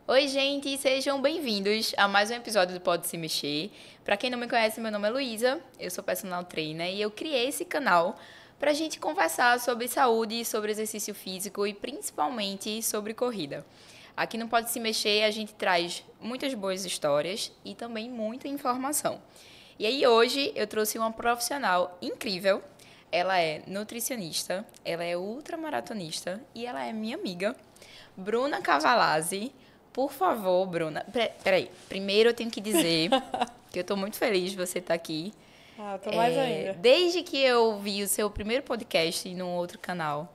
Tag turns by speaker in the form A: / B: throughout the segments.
A: Oi, gente, sejam bem-vindos a mais um episódio do Pode Se Mexer. Para quem não me conhece, meu nome é Luísa, eu sou personal trainer e eu criei esse canal para a gente conversar sobre saúde, sobre exercício físico e principalmente sobre corrida. Aqui no Pode Se Mexer a gente traz muitas boas histórias e também muita informação. E aí hoje eu trouxe uma profissional incrível. Ela é nutricionista, ela é ultramaratonista e ela é minha amiga, Bruna Cavalazzi. Por favor, Bruna. Peraí. Primeiro eu tenho que dizer que eu estou muito feliz de você estar aqui.
B: Ah, tô mais ainda.
A: Desde que eu vi o seu primeiro podcast num outro canal,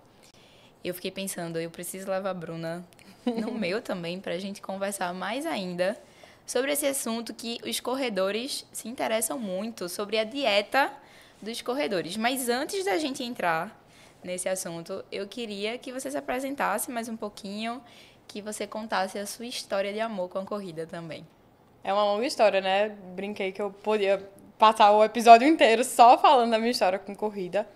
A: eu fiquei pensando, eu preciso levar a Bruna no meu também para a gente conversar mais ainda sobre esse assunto que os corredores se interessam muito, sobre a dieta dos corredores. Mas antes da gente entrar nesse assunto, eu queria que você se apresentasse mais um pouquinho, que você contasse a sua história de amor com a corrida também.
B: É uma longa história, né? Brinquei que eu podia passar o episódio inteiro só falando da minha história com corrida.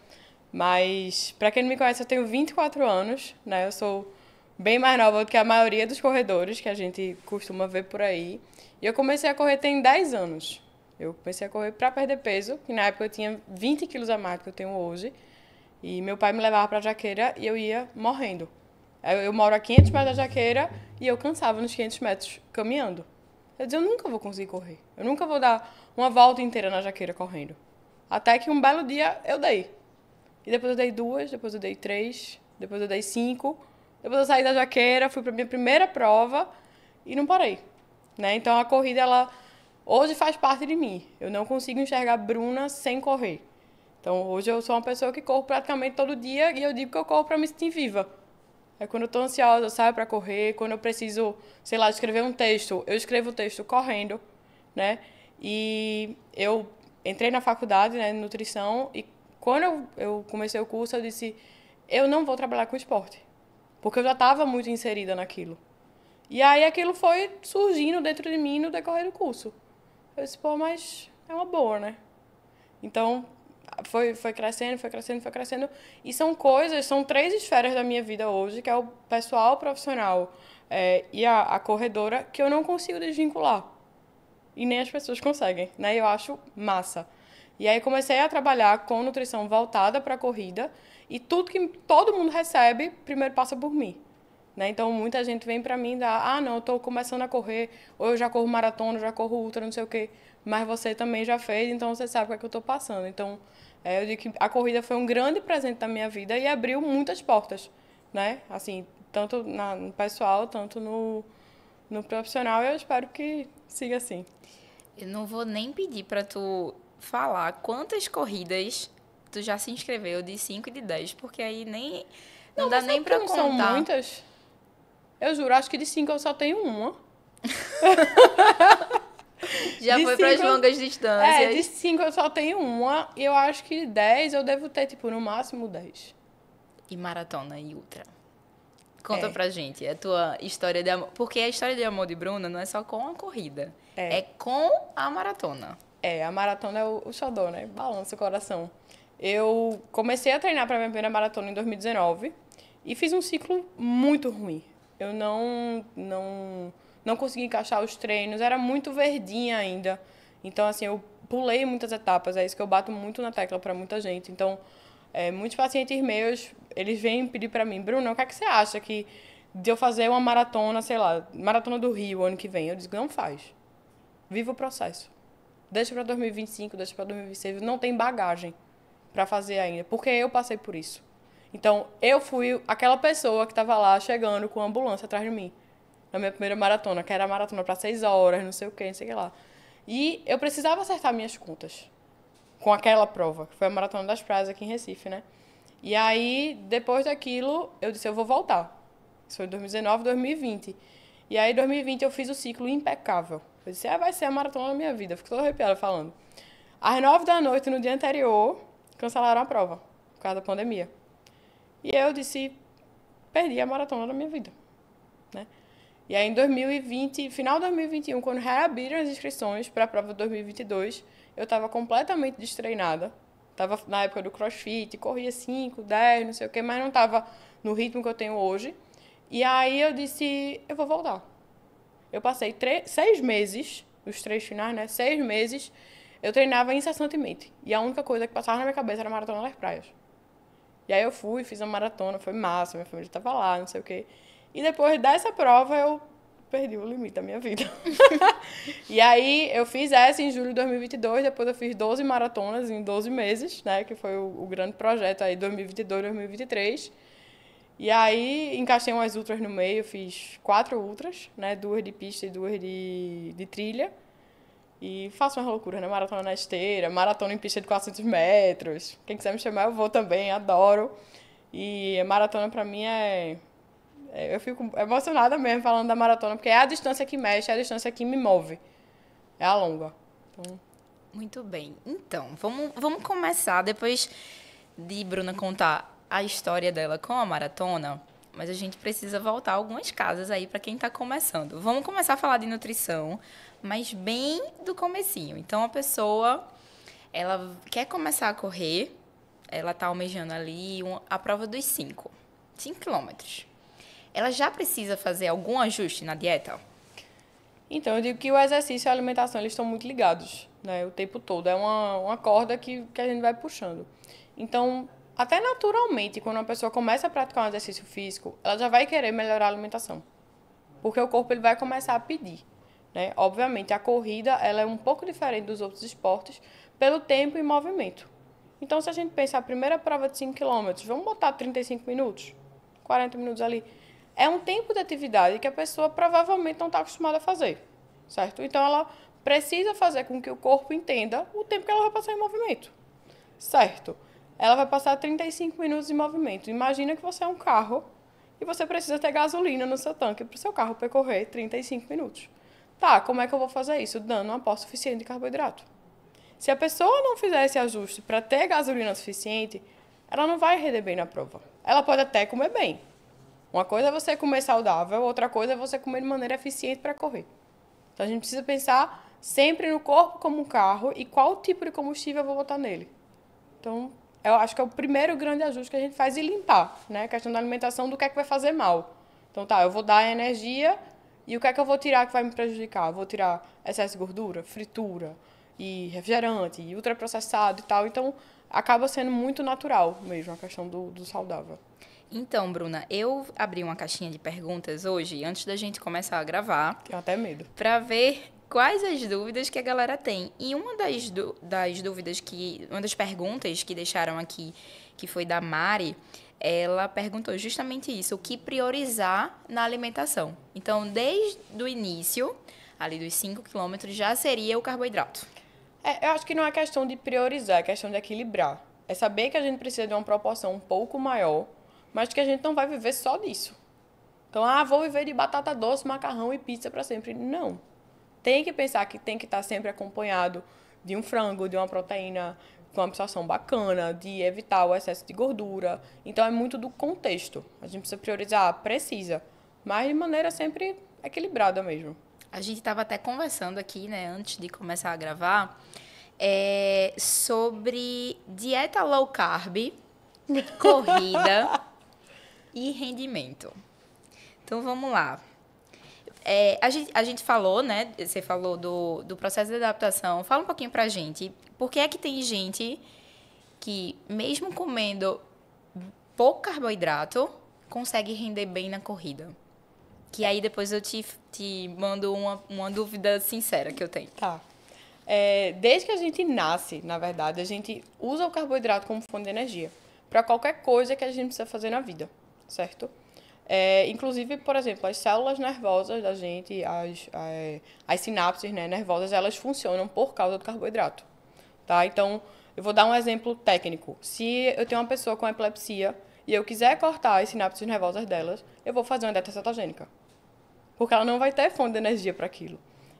B: Mas, pra quem não me conhece, eu tenho 24 anos, né? Eu sou bem mais nova do que a maioria dos corredores que a gente costuma ver por aí. E eu comecei a correr tem 10 anos. Eu comecei a correr pra perder peso, que na época eu tinha 20 quilos a mais do que eu tenho hoje. E meu pai me levava pra Jaqueira e eu ia morrendo. Eu moro a 500 metros da Jaqueira e eu cansava nos 500 metros caminhando. Eu dizia, eu nunca vou conseguir correr. Eu nunca vou dar uma volta inteira na Jaqueira correndo. Até que um belo dia eu dei. E depois eu dei 2, depois eu dei 3, depois eu dei 5. Depois eu saí da Jaqueira, fui pra minha primeira prova e não parei. Né? Então a corrida, ela hoje faz parte de mim. Eu não consigo enxergar Bruna sem correr. Então hoje eu sou uma pessoa que corro praticamente todo dia e eu digo que eu corro pra me sentir viva. É quando eu tô ansiosa, eu saio pra correr. Quando eu preciso, sei lá, escrever um texto, eu escrevo o texto correndo, né? E eu entrei na faculdade, né, de nutrição, e quando eu comecei o curso, eu disse, eu não vou trabalhar com esporte. Porque eu já estava muito inserida naquilo. E aí aquilo foi surgindo dentro de mim no decorrer do curso. Eu disse, pô, mas é uma boa, né? Então, foi crescendo, foi crescendo, foi crescendo. E são coisas, são 3 esferas da minha vida hoje, que é o pessoal, o profissional e a corredora, que eu não consigo desvincular. E nem as pessoas conseguem, né? Eu acho massa. E aí comecei a trabalhar com nutrição voltada para a corrida e tudo que todo mundo recebe, primeiro passa por mim. Né? Então, muita gente vem para mim e dá, ah, não, eu tô começando a correr, ou eu já corro maratona, eu já corro ultra, não sei o quê, mas você também já fez, então você sabe o que é que eu tô passando. Então, eu digo que a corrida foi um grande presente da minha vida e abriu muitas portas, né? Assim, tanto no pessoal, tanto no profissional, e eu espero que siga assim.
A: Eu não vou nem pedir pra tu falar quantas corridas tu já se inscreveu de 5 e de 10, porque aí nem não
B: Não,
A: dá
B: mas sabe
A: nem
B: que
A: pra
B: não são
A: contar.
B: muitas? Eu juro, acho que de 5 eu só tenho uma.
A: Já
B: De
A: foi pras
B: 5
A: longas
B: de
A: distâncias.
B: 5 eu só tenho uma. E eu acho que de 10 eu devo ter, tipo, no máximo 10.
A: E maratona e ultra. Conta
B: É,
A: pra gente a tua história de amor. Porque a história de amor de Bruna não é só com a corrida, é
B: é.
A: com a maratona.
B: A maratona é o xodó, né? Balança o coração. Eu comecei a treinar para minha primeira maratona em 2019 e fiz um ciclo muito ruim. Eu não consegui encaixar os treinos, era muito verdinha ainda. Então, assim, eu pulei muitas etapas, é isso que eu bato muito na tecla para muita gente. Então, muitos pacientes meus, eles vêm pedir para mim, Bruno, o que é que você acha que de eu fazer uma maratona, sei lá, maratona do Rio ano que vem? Eu digo, não faz. Viva o processo. Deixa para 2025, deixa para 2026, não tem bagagem para fazer ainda, porque eu passei por isso. Então, eu fui aquela pessoa que estava lá chegando com a ambulância atrás de mim, na minha primeira maratona, que era a maratona para 6 horas, não sei o que, não sei o que lá. E eu precisava acertar minhas contas com aquela prova, que foi a Maratona das Praias aqui em Recife, né? E aí, depois daquilo, eu disse, eu vou voltar. Isso foi em 2019, 2020. E aí, em 2020, eu fiz o ciclo impecável. Eu disse, vai ser a maratona da minha vida. Fico toda arrepiada falando. Às 9 da noite, no dia anterior, cancelaram a prova, por causa da pandemia. E eu disse, perdi a maratona da minha vida, né? E aí, em 2020, final de 2021, quando reabriram as inscrições para a prova de 2022, eu estava completamente destreinada. Estava na época do crossfit, corria 5, 10, não sei o quê, mas não estava no ritmo que eu tenho hoje. E aí eu disse, eu vou voltar. Eu passei 6 meses, os 3 finais, né? 6 meses, eu treinava incessantemente. E a única coisa que passava na minha cabeça era a maratona das praias. E aí eu fui, fiz a maratona, foi massa, minha família estava lá, não sei o quê. E depois dessa prova, eu perdi o limite da minha vida. E aí eu fiz essa em julho de 2022, depois eu fiz 12 maratonas em 12 meses, né? Que foi o grande projeto aí, 2022, 2023. E aí encaixei umas ultras no meio, fiz 4 ultras, né? 2 de pista e 2 de trilha. E faço umas loucuras, né? Maratona na esteira, maratona em pista de 400 metros. Quem quiser me chamar, eu vou também, adoro. E a maratona pra mim eu fico emocionada mesmo falando da maratona, porque é a distância que mexe, é a distância que me move. É a longa. Então...
A: Muito bem. Então, vamos começar depois de Bruna contar a história dela com a maratona, mas a gente precisa voltar algumas casas aí para quem está começando. Vamos começar a falar de nutrição, mas bem do comecinho. Então, a pessoa, ela quer começar a correr, ela está almejando ali a prova dos 5 quilômetros. Ela já precisa fazer algum ajuste na dieta?
B: Então, eu digo que o exercício e a alimentação, eles estão muito ligados, né? O tempo todo. É uma corda que a gente vai puxando. Então, até naturalmente, quando uma pessoa começa a praticar um exercício físico, ela já vai querer melhorar a alimentação. Porque o corpo ele vai começar a pedir, né? Obviamente, a corrida ela é um pouco diferente dos outros esportes pelo tempo e movimento. Então, se a gente pensar a primeira prova de 5 quilômetros, vamos botar 35 minutos, 40 minutos ali. É um tempo de atividade que a pessoa provavelmente não está acostumada a fazer, certo? Então, ela precisa fazer com que o corpo entenda o tempo que ela vai passar em movimento, certo? Ela vai passar 35 minutos em movimento. Imagina que você é um carro e você precisa ter gasolina no seu tanque para o seu carro percorrer 35 minutos. Tá, como é que eu vou fazer isso? Dando um aporte suficiente de carboidrato. Se a pessoa não fizer esse ajuste para ter gasolina suficiente, ela não vai render bem na prova. Ela pode até comer bem. Uma coisa é você comer saudável, outra coisa é você comer de maneira eficiente para correr. Então, a gente precisa pensar sempre no corpo como um carro e qual tipo de combustível eu vou botar nele. Então, eu acho que é o primeiro grande ajuste que a gente faz e limpar, né? A questão da alimentação, do que é que vai fazer mal. Então, tá, eu vou dar energia e o que é que eu vou tirar que vai me prejudicar? Eu vou tirar excesso de gordura, fritura e refrigerante e ultraprocessado e tal. Então, acaba sendo muito natural mesmo a questão do saudável.
A: Então, Bruna, eu abri uma caixinha de perguntas hoje, antes da gente começar a gravar.
B: Tenho até medo.
A: Para ver quais as dúvidas que a galera tem. E uma das dúvidas uma das perguntas que deixaram aqui, que foi da Mari, ela perguntou justamente isso, o que priorizar na alimentação. Então, desde o início, ali dos 5 quilômetros, já seria o carboidrato.
B: Eu acho que não é questão de priorizar, é questão de equilibrar. É saber que a gente precisa de uma proporção um pouco maior, mas que a gente não vai viver só disso. Então, vou viver de batata doce, macarrão e pizza para sempre. Não. Tem que pensar que tem que estar sempre acompanhado de um frango, de uma proteína com uma absorção bacana, de evitar o excesso de gordura. Então, é muito do contexto. A gente precisa priorizar? Precisa. Mas de maneira sempre equilibrada mesmo.
A: A gente estava até conversando aqui, né, antes de começar a gravar, sobre dieta low carb, corrida e rendimento. Então, vamos lá. A gente falou, né? Você falou do processo de adaptação. Fala um pouquinho pra gente. Por que é que tem gente que, mesmo comendo pouco carboidrato, consegue render bem na corrida? Que aí depois eu te mando uma dúvida sincera que eu tenho.
B: Tá. Desde que a gente nasce, na verdade, a gente usa o carboidrato como fonte de energia para qualquer coisa que a gente precisa fazer na vida, certo? Inclusive, por exemplo, as células nervosas da gente, as sinapses, né, nervosas, elas funcionam por causa do carboidrato, tá? Então, eu vou dar um exemplo técnico. Se eu tenho uma pessoa com epilepsia e eu quiser cortar as sinapses nervosas delas, eu vou fazer uma dieta cetogênica, porque ela não vai ter fonte de energia para aquilo,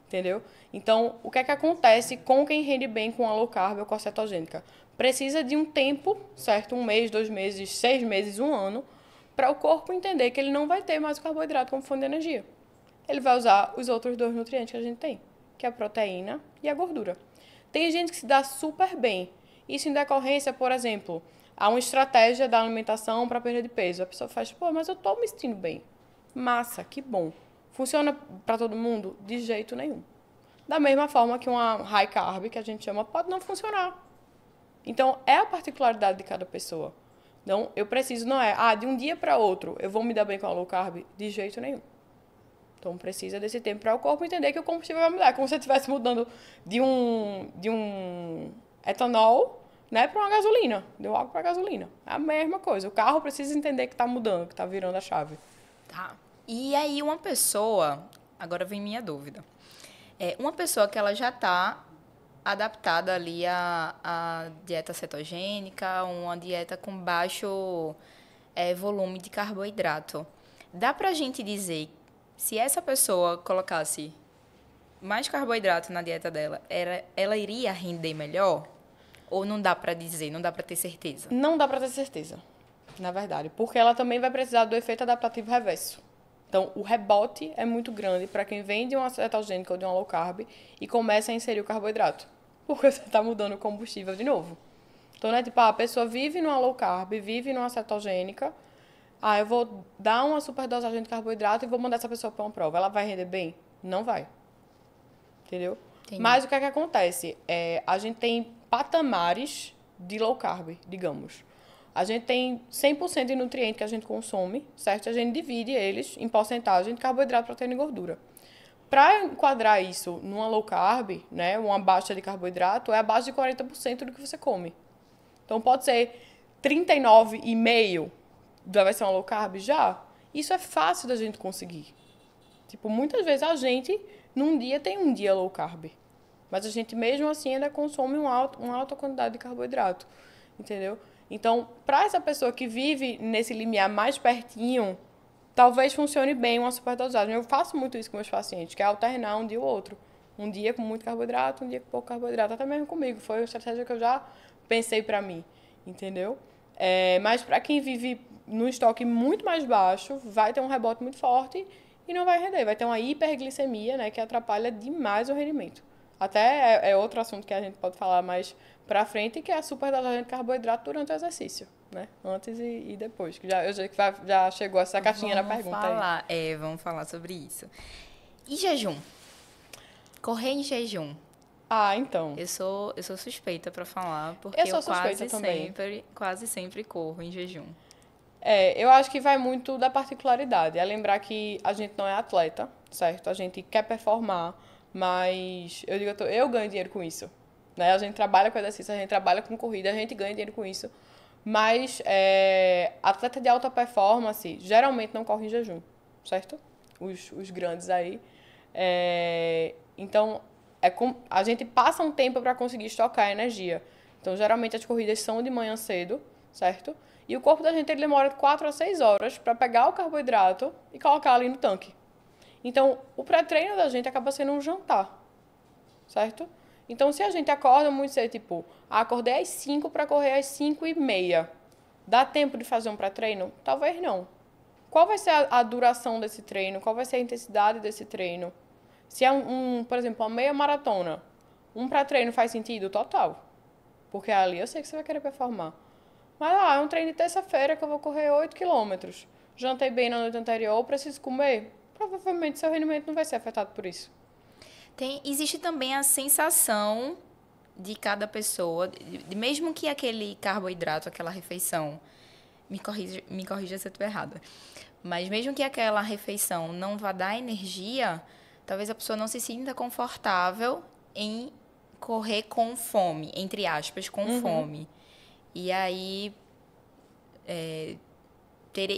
B: entendeu? Então, o que é que acontece com quem rende bem com a low carb ou com a cetogênica? Precisa de um tempo, certo? 1 mês, 2 meses, 6 meses, 1 ano, para o corpo entender que ele não vai ter mais o carboidrato como fonte de energia. Ele vai usar os outros 2 nutrientes que a gente tem, que é a proteína e a gordura. Tem gente que se dá super bem. Isso em decorrência, por exemplo, há uma estratégia da alimentação para perda de peso. A pessoa faz, mas eu estou me sentindo bem. Massa, que bom. Funciona para todo mundo? De jeito nenhum. Da mesma forma que uma high carb, que a gente chama, pode não funcionar. Então, é a particularidade de cada pessoa. Então, eu preciso, não é, de um dia para outro, eu vou me dar bem com a low carb? De jeito nenhum. Então, precisa desse tempo para o corpo entender que o combustível vai mudar. É como se você estivesse mudando de um etanol, né, para uma gasolina. Deu água para gasolina. É a mesma coisa. O carro precisa entender que está mudando, que está virando a chave.
A: Tá. E aí, uma pessoa... Agora vem minha dúvida. Uma pessoa que ela já está adaptada ali à dieta cetogênica, uma dieta com baixo volume de carboidrato. Dá pra gente dizer, se essa pessoa colocasse mais carboidrato na dieta dela, ela iria render melhor? Ou não dá pra dizer, não dá pra ter certeza?
B: Não dá pra ter certeza, na verdade. Porque ela também vai precisar do efeito adaptativo reverso. Então, o rebote é muito grande para quem vem de uma cetogênica ou de uma low carb e começa a inserir o carboidrato. Porque você está mudando o combustível de novo. Então, não é tipo, a pessoa vive numa low carb, vive numa cetogênica, eu vou dar uma superdosagem de carboidrato e vou mandar essa pessoa para uma prova. Ela vai render bem? Não vai. Entendeu? Entendi. Mas o que é que acontece? A gente tem patamares de low carb, digamos. A gente tem 100% de nutriente que a gente consome, certo? A gente divide eles em porcentagem de carboidrato, proteína e gordura. Para enquadrar isso numa low carb, né, uma baixa de carboidrato, é abaixo de 40% do que você come. Então, pode ser 39,5% vai ser uma low carb já. Isso é fácil da gente conseguir. Tipo, muitas vezes a gente, num dia, tem um dia low carb. Mas a gente, mesmo assim, ainda consome uma alta quantidade de carboidrato. Entendeu? Então, para essa pessoa que vive nesse limiar mais pertinho, talvez funcione bem uma superdosagem. Eu faço muito isso com meus pacientes, que é alternar um dia ou outro. Um dia com muito carboidrato, um dia com pouco carboidrato. Até mesmo comigo. Foi uma estratégia que eu já pensei para mim. Entendeu? Mas para quem vive num estoque muito mais baixo, vai ter um rebote muito forte e não vai render. Vai ter uma hiperglicemia, né, que atrapalha demais o rendimento. Até é outro assunto que a gente pode falar mais pra frente, que é a superdosagem de carboidrato durante o exercício, né? Antes e depois. Que eu sei que já chegou essa caixinha na pergunta aí.
A: Vamos falar sobre isso. E jejum? Correr em jejum.
B: Então.
A: Eu sou suspeita pra falar, porque eu quase sempre corro em jejum.
B: Eu acho que vai muito da particularidade. É lembrar que a gente não é atleta, certo? A gente quer performar, mas eu ganho dinheiro com isso. Né? A gente trabalha com exercício, a gente trabalha com corrida, a gente ganha dinheiro com isso. Mas atleta de alta performance geralmente não corre em jejum, certo? Os grandes aí. Então, a gente passa um tempo para conseguir estocar energia. Então, geralmente as corridas são de manhã cedo, certo? E o corpo da gente ele demora 4 a 6 horas para pegar o carboidrato e colocar ali no tanque. Então, o pré-treino da gente acaba sendo um jantar, certo? Então, se a gente acorda muito cedo, tipo, acordei às 5 para correr às 5:30, dá tempo de fazer um pré-treino? Talvez não. Qual vai ser a duração desse treino? Qual vai ser a intensidade desse treino? Se é por exemplo, uma meia maratona, um pré-treino faz sentido? Total. Porque ali eu sei que você vai querer performar. Mas é um treino de terça-feira que eu vou correr 8 quilômetros. Jantei bem na noite anterior, preciso comer? Provavelmente seu rendimento não vai ser afetado por isso.
A: Existe também a sensação de cada pessoa, mesmo que aquele carboidrato, aquela refeição, me corrija se eu estou errada, mas mesmo que aquela refeição não vá dar energia, talvez a pessoa não se sinta confortável em correr com fome, entre aspas, com fome. E aí,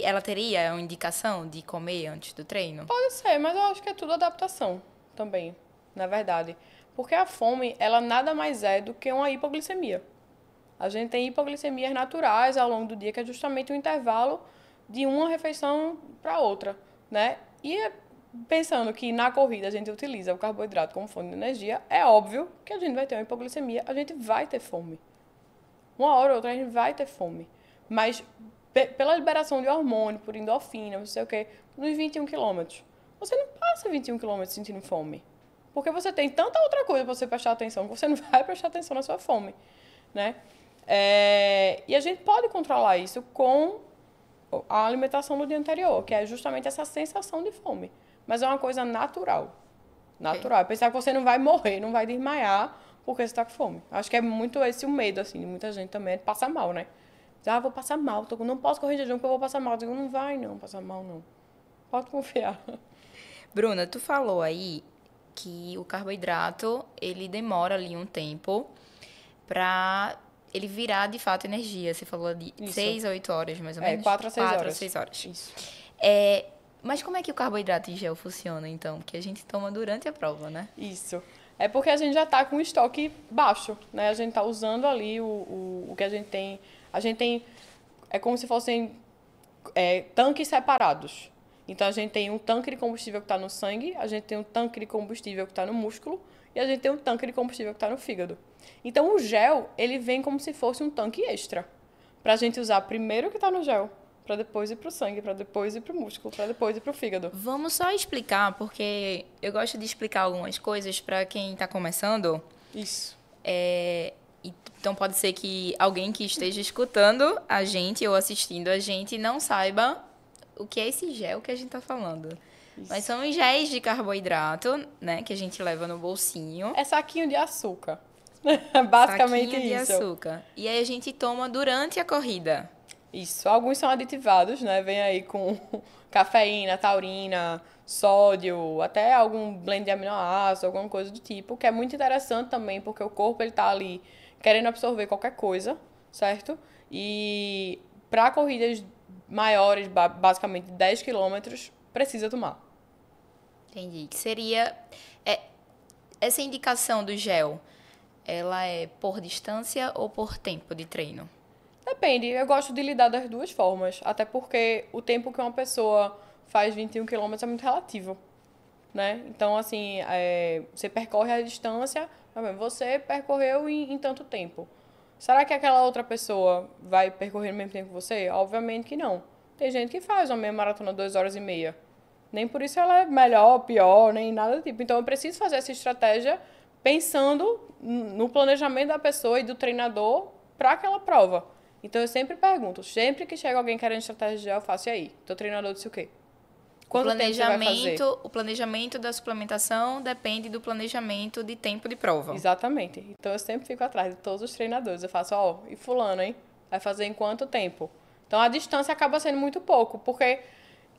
A: ela teria uma indicação de comer antes do treino?
B: Pode ser, mas eu acho que é tudo adaptação também, na verdade. Porque a fome, ela nada mais é do que uma hipoglicemia. A gente tem hipoglicemias naturais ao longo do dia, que é justamente o intervalo de uma refeição para outra, né? E pensando que na corrida a gente utiliza o carboidrato como fonte de energia, é óbvio que a gente vai ter uma hipoglicemia, a gente vai ter fome. Uma hora ou outra a gente vai ter fome. Mas pela liberação de hormônio, por endorfina, não sei o quê, nos 21 quilômetros, você não passa 21 quilômetros sentindo fome. Porque você tem tanta outra coisa para você prestar atenção, que você não vai prestar atenção na sua fome, né? E a gente pode controlar isso com a alimentação do dia anterior, que é justamente essa sensação de fome. Mas é uma coisa natural. Natural. É pensar que você não vai morrer, não vai desmaiar porque você tá com fome. Acho que é muito esse o medo, assim, de muita gente também, é de passar mal, né? Diz, vou passar mal, não posso correr de jejum porque eu vou passar mal. Eu digo, não vai não passar mal, não. Pode confiar.
A: Bruna, tu falou aí que o carboidrato, ele demora ali um tempo pra ele virar de fato energia. Você falou de
B: Isso.
A: 6 a 8 horas, mais ou menos?
B: 4 a 6 horas.
A: 4 a 6 horas.
B: Isso.
A: Mas como é que o carboidrato em gel funciona, então? Porque a gente toma durante a prova, né?
B: Isso. É porque a gente já tá com o estoque baixo, né? A gente tá usando ali o que a gente tem. A gente tem... É como se fossem tanques separados. Então, a gente tem um tanque de combustível que está no sangue, a gente tem um tanque de combustível que está no músculo e a gente tem um tanque de combustível que está no fígado. Então, o gel, ele vem como se fosse um tanque extra. Para a gente usar primeiro o que está no gel, para depois ir para o sangue, para depois ir para o músculo, para depois ir para o fígado.
A: Vamos só explicar, porque eu gosto de explicar algumas coisas para quem está começando.
B: Isso.
A: Então, pode ser que alguém que esteja escutando a gente ou assistindo a gente não saiba o que é esse gel que a gente tá falando.
B: Isso.
A: Mas são os géis de carboidrato, né? Que a gente leva no bolsinho.
B: É saquinho de açúcar. Basicamente
A: saquinho
B: isso.
A: de açúcar. E aí a gente toma durante a corrida.
B: Isso. Alguns são aditivados, né? Vem aí com cafeína, taurina, sódio, até algum blend de aminoácidos, alguma coisa do tipo, que é muito interessante também, porque o corpo ele tá ali querendo absorver qualquer coisa, certo? E para corridas maiores, basicamente 10 quilômetros, precisa tomar.
A: Entendi. Que seria... essa indicação do gel, ela é por distância ou por tempo de treino?
B: Depende. Eu gosto de lidar das duas formas. Até porque o tempo que uma pessoa faz 21 quilômetros é muito relativo, né? Então, assim, você percorre a distância, você percorreu em tanto tempo. Será que aquela outra pessoa vai percorrer no mesmo tempo que você? Obviamente que não. Tem gente que faz uma meia maratona 2 horas e meia. Nem por isso ela é melhor, pior, nem nada do tipo. Então, eu preciso fazer essa estratégia pensando no planejamento da pessoa e do treinador para aquela prova. Então, eu sempre pergunto, sempre que chega alguém querendo estratégia de gel, eu faço, e aí? Teu treinador disse o quê? Quanto tempo você vai fazer?
A: O planejamento da suplementação depende do planejamento de tempo de prova.
B: Exatamente. Então, eu sempre fico atrás de todos os treinadores. Eu faço, e fulano, hein? Vai fazer em quanto tempo? Então, a distância acaba sendo muito pouco, porque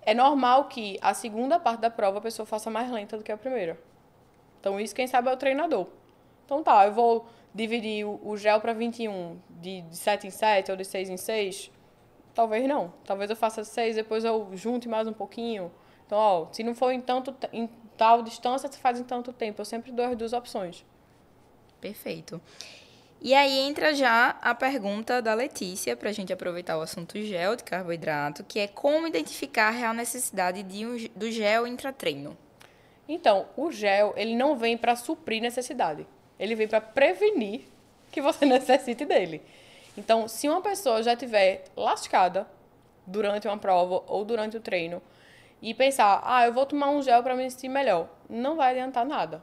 B: é normal que a segunda parte da prova a pessoa faça mais lenta do que a primeira. Então, isso quem sabe é o treinador. Então, eu vou dividir o gel para 21 de 7 em 7 ou de 6 em 6? Talvez não. Talvez eu faça 6, depois eu junte mais um pouquinho. Então, se não for em tal distância, você faz em tanto tempo. Eu sempre dou as duas opções.
A: Perfeito. E aí entra já a pergunta da Letícia, para a gente aproveitar o assunto gel de carboidrato, que é como identificar a real necessidade do gel intratreino.
B: Então, o gel, ele não vem para suprir necessidade. Ele vem para prevenir que você necessite dele. Então, se uma pessoa já estiver lascada durante uma prova ou durante o treino e pensar, eu vou tomar um gel para me sentir melhor, não vai adiantar nada.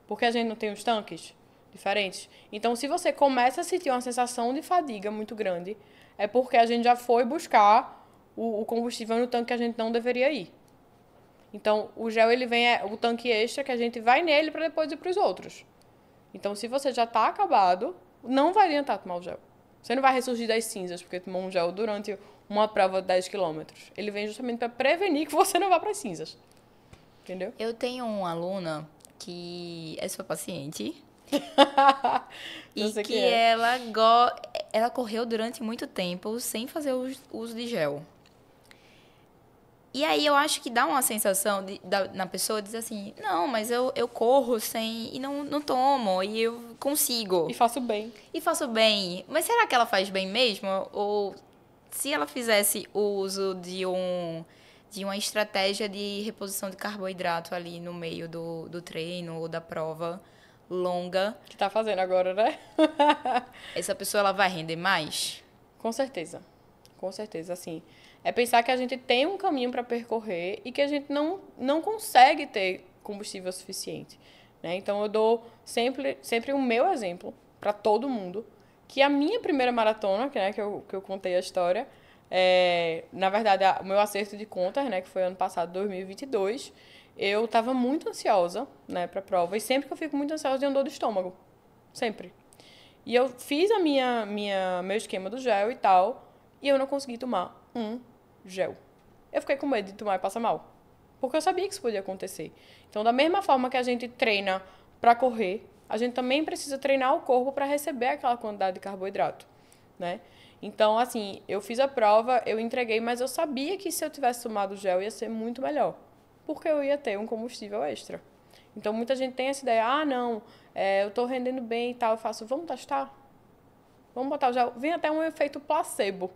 B: Porque a gente não tem os tanques diferentes. Então, se você começa a sentir uma sensação de fadiga muito grande, é porque a gente já foi buscar o combustível no tanque que a gente não deveria ir. Então, o gel, ele vem, o tanque extra, que a gente vai nele para depois ir para os outros. Então, se você já está acabado, não vai adiantar tomar o gel. Você não vai ressurgir das cinzas porque tomou um gel durante uma prova de 10 quilômetros. Ele vem justamente para prevenir que você não vá para as cinzas. Entendeu?
A: Eu tenho uma aluna que é sua paciente e que ela correu durante muito tempo sem fazer o uso de gel. E aí eu acho que dá uma sensação na pessoa dizer assim, não, mas eu corro sem e não tomo, e eu consigo.
B: E faço bem.
A: E faço bem. Mas será que ela faz bem mesmo? Ou se ela fizesse uso de uma estratégia de reposição de carboidrato ali no meio do treino ou da prova longa...
B: Que tá fazendo agora, né?
A: Essa pessoa ela vai render mais?
B: Com certeza. Com certeza, assim. É pensar que a gente tem um caminho para percorrer e que a gente não consegue ter combustível suficiente, né? Então, eu dou sempre o meu exemplo para todo mundo, que a minha primeira maratona, né, que eu contei a história, na verdade, o meu acerto de contas, né, que foi ano passado, 2022, eu estava muito ansiosa, né, para a prova. E sempre que eu fico muito ansiosa, eu tenho dor de estômago. Sempre. E eu fiz meu esquema do gel e tal, e eu não consegui tomar um gel. Eu fiquei com medo de tomar e passar mal. Porque eu sabia que isso podia acontecer. Então, da mesma forma que a gente treina para correr, a gente também precisa treinar o corpo para receber aquela quantidade de carboidrato, né? Então, assim, eu fiz a prova, eu entreguei, mas eu sabia que se eu tivesse tomado gel ia ser muito melhor, porque eu ia ter um combustível extra. Então, muita gente tem essa ideia, não, eu tô rendendo bem e tal, eu faço, vamos testar? Vamos botar o gel. Vem até um efeito placebo,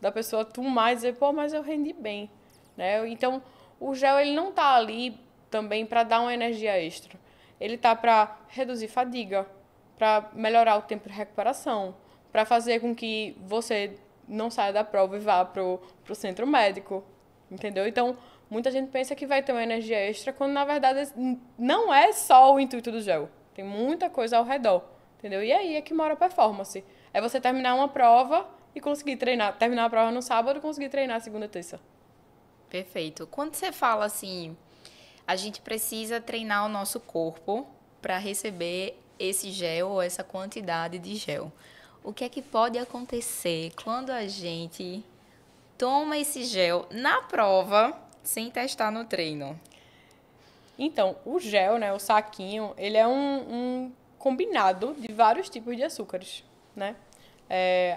B: da pessoa tomar e dizer, pô, mas eu rendi bem, né? Então, o gel, ele não tá ali também para dar uma energia extra. Ele tá para reduzir fadiga, para melhorar o tempo de recuperação, para fazer com que você não saia da prova e vá pro centro médico, entendeu? Então, muita gente pensa que vai ter uma energia extra, quando na verdade não é só o intuito do gel. Tem muita coisa ao redor, entendeu? E aí é que mora a performance. É você terminar uma prova e conseguir treinar, terminar a prova no sábado e conseguir treinar segunda e terça.
A: Perfeito. Quando você fala assim, a gente precisa treinar o nosso corpo para receber esse gel ou essa quantidade de gel. O que é que pode acontecer quando a gente toma esse gel na prova sem testar no treino?
B: Então, o gel, né, o saquinho, ele é um combinado de vários tipos de açúcares, né?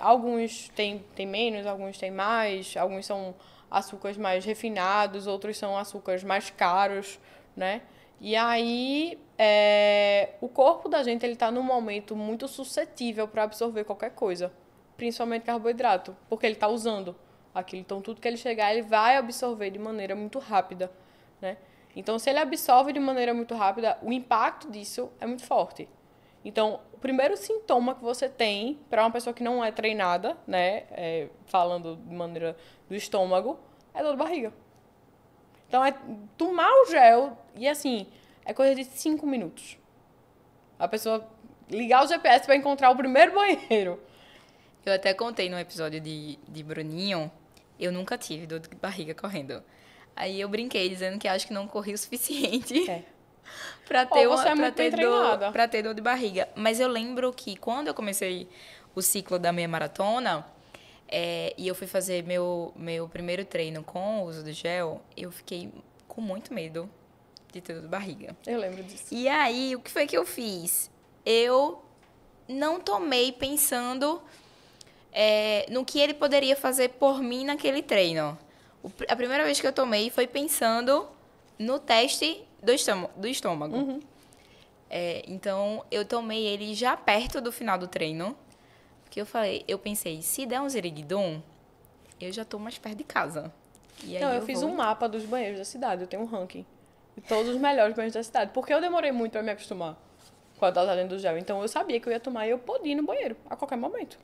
B: Alguns têm menos, alguns têm mais, alguns são açúcares mais refinados, outros são açúcares mais caros, né? E aí, o corpo da gente, ele tá num momento muito suscetível para absorver qualquer coisa, principalmente carboidrato, porque ele tá usando aquilo. Então, tudo que ele chegar, ele vai absorver de maneira muito rápida, né? Então, se ele absorve de maneira muito rápida, o impacto disso é muito forte. Então, o primeiro sintoma que você tem para uma pessoa que não é treinada, né, falando de maneira do estômago, é dor de barriga. Então, é tomar o gel e, assim, é coisa de 5 minutos. A pessoa ligar o GPS para encontrar o primeiro banheiro.
A: Eu até contei no episódio de Bruninho, eu nunca tive dor de barriga correndo. Aí eu brinquei dizendo que acho que não corri o suficiente pra ter dor de barriga. Mas eu lembro que quando eu comecei o ciclo da minha maratona, e eu fui fazer meu primeiro treino com o uso do gel, eu fiquei com muito medo de ter dor de barriga.
B: Eu lembro disso.
A: E aí, o que foi que eu fiz? Eu não tomei pensando no que ele poderia fazer por mim naquele treino. A primeira vez que eu tomei foi pensando no teste do estômago.
B: Uhum.
A: Então, eu tomei ele já perto do final do treino. Porque eu pensei, se der um ziriguidum, eu já tô mais perto de casa. E aí
B: eu fiz um mapa dos banheiros da cidade, eu tenho um ranking. De todos os melhores banheiros da cidade. Porque eu demorei muito para me acostumar com a dosagem do gel. Então, eu sabia que eu ia tomar e eu podia ir no banheiro a qualquer momento.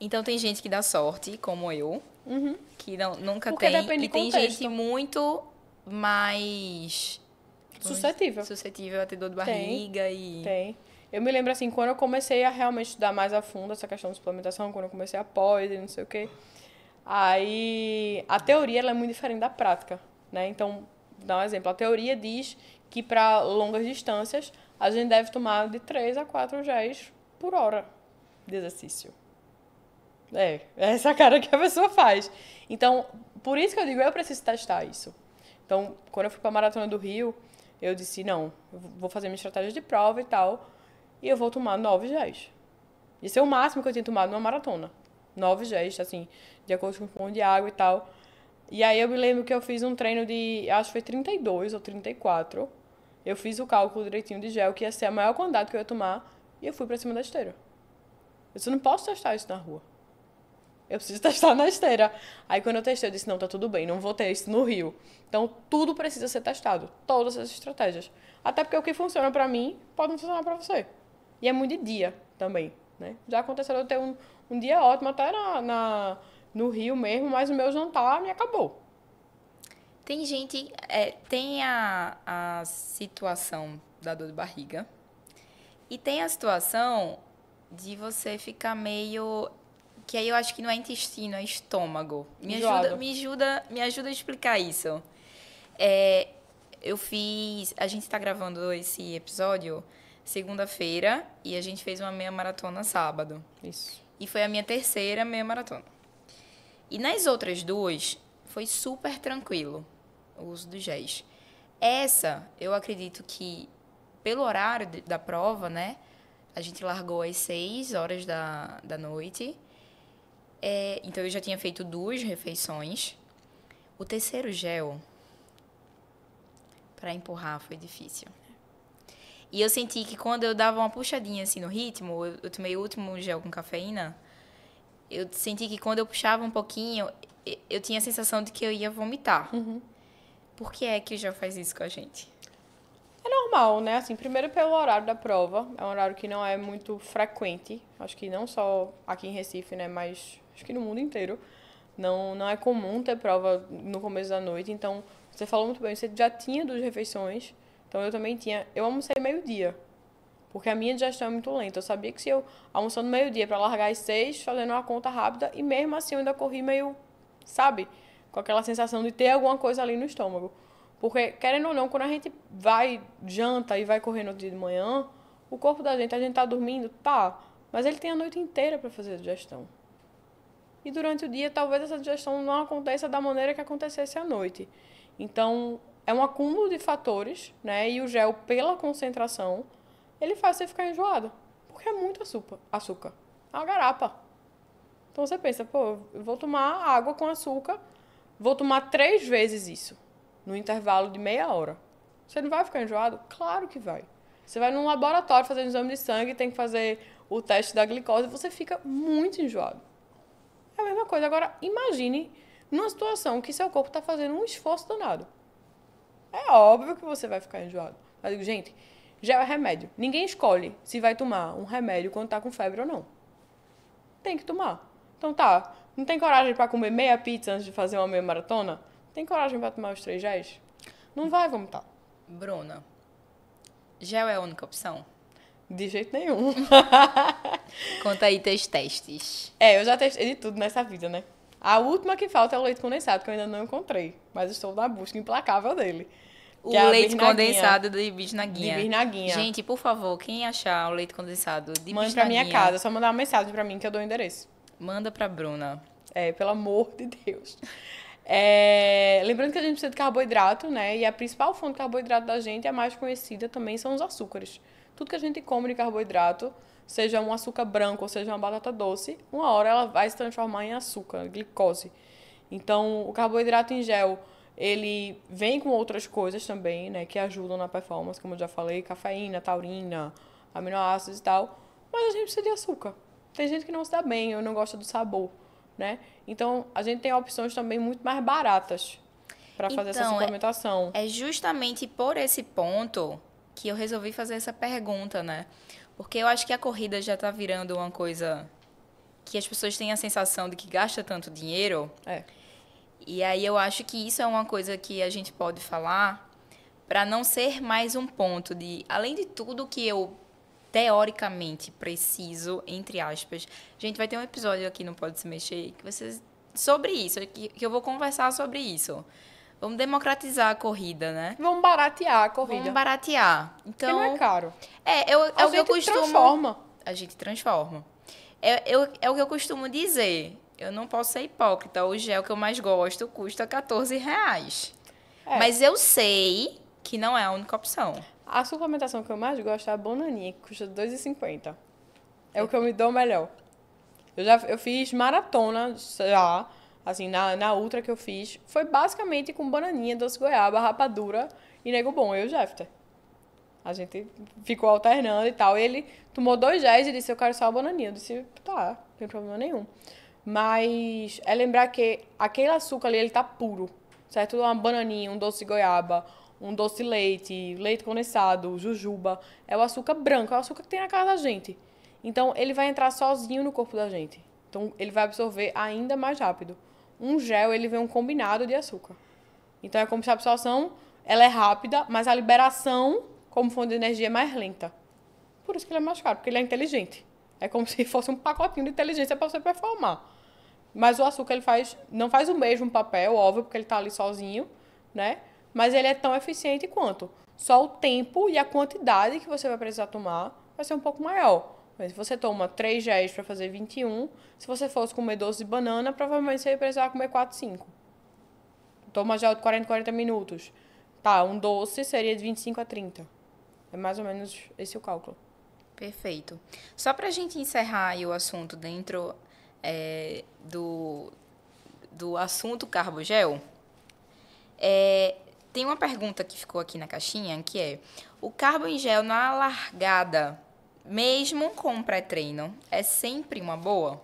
A: Então, tem gente que dá sorte, como eu, que nunca
B: Porque
A: tem.
B: depende
A: E
B: do
A: tem
B: contexto.
A: gente muito mais suscetível a ter dor de barriga.
B: Tem. Eu me lembro, assim, quando eu comecei a realmente estudar mais a fundo essa questão de suplementação, quando eu comecei a pós e não sei o quê, aí a teoria ela é muito diferente da prática, né? Então, vou dar um exemplo. A teoria diz que para longas distâncias, a gente deve tomar de 3 a 4 géis por hora de exercício. É essa cara que a pessoa faz. Então, por isso que eu digo, eu preciso testar isso. Então, quando eu fui para a Maratona do Rio, eu disse, não, eu vou fazer minha estratégia de prova e tal, e eu vou tomar 9 géis. Isso é o máximo que eu tinha tomado numa maratona. 9 géis, assim, de acordo com o pão de água e tal. E aí eu me lembro que eu fiz um treino de, acho que foi 32 ou 34. Eu fiz o cálculo direitinho de gel, que ia ser a maior quantidade que eu ia tomar, e eu fui pra cima da esteira. Eu disse, eu não posso testar isso na rua. Eu preciso testar na esteira. Aí quando eu testei, eu disse, não, tá tudo bem, não vou ter isso no Rio. Então, tudo precisa ser testado. Todas as estratégias. Até porque o que funciona pra mim, pode não funcionar pra você. E é muito de dia também, né? Já aconteceu eu ter um dia ótimo até no Rio mesmo, mas o meu jantar me acabou.
A: Tem gente... tem a situação da dor de barriga. E tem a situação de você ficar meio... Que aí eu acho que não é intestino, é estômago. Me ajuda a explicar isso. Eu fiz... A gente está gravando esse episódio segunda-feira e a gente fez uma meia maratona sábado.
B: Isso.
A: E foi a minha terceira meia maratona. E nas outras duas, foi super tranquilo o uso do géis. Essa, eu acredito que, pelo horário da prova, né? A gente largou às 6 horas da noite. Então, eu já tinha feito 2 refeições. O terceiro gel, para empurrar, foi difícil. E eu senti que quando eu dava uma puxadinha assim no ritmo, eu tomei o último gel com cafeína, eu senti que quando eu puxava um pouquinho, eu tinha a sensação de que eu ia vomitar. Por que é que o gel faz isso com a gente?
B: É normal, né? Assim, primeiro pelo horário da prova. É um horário que não é muito frequente. Acho que não só aqui em Recife, né? Mas acho que no mundo inteiro. Não é comum ter prova no começo da noite. Então, você falou muito bem. Você já tinha 2 refeições. Então, eu também tinha... Eu almocei meio-dia. Porque a minha digestão é muito lenta. Eu sabia que se eu almoçando meio-dia para largar às 6, fazendo uma conta rápida, e mesmo assim eu ainda corri meio, sabe? Com aquela sensação de ter alguma coisa ali no estômago. Porque, querendo ou não, quando a gente vai, janta e vai correr no dia de manhã, o corpo da gente, a gente tá dormindo, tá, mas ele tem a noite inteira para fazer a digestão. E durante o dia, talvez essa digestão não aconteça da maneira que acontecesse à noite. Então, é um acúmulo de fatores, né? E o gel, pela concentração, ele faz você ficar enjoado. Porque é muito açúcar. É uma garapa. Então, você pensa, pô, eu vou tomar água com açúcar, vou tomar 3 vezes isso, no intervalo de meia hora. Você não vai ficar enjoado? Claro que vai. Você vai num laboratório fazer um exame de sangue, tem que fazer o teste da glicose, você fica muito enjoado. É a mesma coisa. Agora, imagine numa situação que seu corpo está fazendo um esforço danado. É óbvio que você vai ficar enjoado. Mas eu digo, gente, gel é remédio. Ninguém escolhe se vai tomar um remédio quando está com febre ou não. Tem que tomar. Então tá, não tem coragem para comer meia pizza antes de fazer uma meia maratona? Tem coragem para tomar os 3 géis? Não vai vomitar.
A: Bruna, gel é a única opção?
B: De jeito nenhum.
A: Conta aí teus testes.
B: Eu já testei de tudo nessa vida, né? A última que falta é o leite condensado, que eu ainda não encontrei. Mas estou na busca implacável dele.
A: O leite condensado de bisnaguinha.
B: De bisnaguinha.
A: Gente, por favor, quem achar o leite condensado de
B: Manda
A: bisnaguinha...
B: pra minha casa, é só mandar uma mensagem pra mim que eu dou o endereço.
A: Manda pra Bruna.
B: Pelo amor de Deus. Lembrando que a gente precisa de carboidrato, né? E a principal fonte de carboidrato da gente, a mais conhecida também, são os açúcares. Tudo que a gente come de carboidrato, seja um açúcar branco ou seja uma batata doce, uma hora ela vai se transformar em açúcar, glicose. Então, o carboidrato em gel, ele vem com outras coisas também, né? Que ajudam na performance, como eu já falei, cafeína, taurina, aminoácidos e tal. Mas a gente precisa de açúcar. Tem gente que não se dá bem ou não gosta do sabor, né? Então, a gente tem opções também muito mais baratas para fazer essa suplementação.
A: É justamente por esse ponto que eu resolvi fazer essa pergunta, né? Porque eu acho que a corrida já tá virando uma coisa que as pessoas têm a sensação de que gasta tanto dinheiro. E aí eu acho que isso é uma coisa que a gente pode falar para não ser mais um ponto de, além de tudo que eu teoricamente preciso, entre aspas. A gente vai ter um episódio aqui no Pode Se Mexer sobre isso, que eu vou conversar sobre isso. Vamos democratizar a corrida, né?
B: Vamos baratear a corrida.
A: Vamos baratear. Então,
B: porque não é caro.
A: É o que eu costumo...
B: transforma.
A: A gente transforma. É o que eu costumo dizer. Eu não posso ser hipócrita. O gel que eu mais gosto custa R$14. Mas eu sei que não é a única opção.
B: A suplementação que eu mais gosto é a bananinha, que custa R$2,50. É o que eu me dou melhor. Eu fiz maratona já, assim, na ultra que eu fiz. Foi basicamente com bananinha, doce goiaba, rapadura e nego bom, eu e o Jeffter. A gente ficou alternando e tal. E ele tomou 2 géis e disse, eu quero só a bananinha. Eu disse, tá, não tem problema nenhum. Mas é lembrar que aquele açúcar ali, ele tá puro, certo? Uma bananinha, um doce de goiaba, um doce de leite, leite condensado, jujuba. É o açúcar branco, é o açúcar que tem na casa da gente. Então, ele vai entrar sozinho no corpo da gente. Então, ele vai absorver ainda mais rápido. Um gel, ele vem um combinado de açúcar. Então, é como se a absorção, ela é rápida, mas a liberação, como fonte de energia, é mais lenta. Por isso que ele é mais caro, porque ele é inteligente. É como se fosse um pacotinho de inteligência para você performar. Mas o açúcar, ele não faz o mesmo papel, óbvio, porque ele tá ali sozinho, né? mas ele é tão eficiente quanto. Só o tempo e a quantidade que você vai precisar tomar vai ser um pouco maior. Mas se você toma 3 géis para fazer 21, se você fosse comer doce de banana, provavelmente você ia precisar comer 4, 5. Toma gel de 40 minutos. Tá, um doce seria de 25 a 30. É mais ou menos esse o cálculo.
A: Perfeito. Só para a gente encerrar aí o assunto dentro do assunto carbogel, tem uma pergunta que ficou aqui na caixinha, que é: o carbo em gel na largada, mesmo com pré-treino, é sempre uma boa?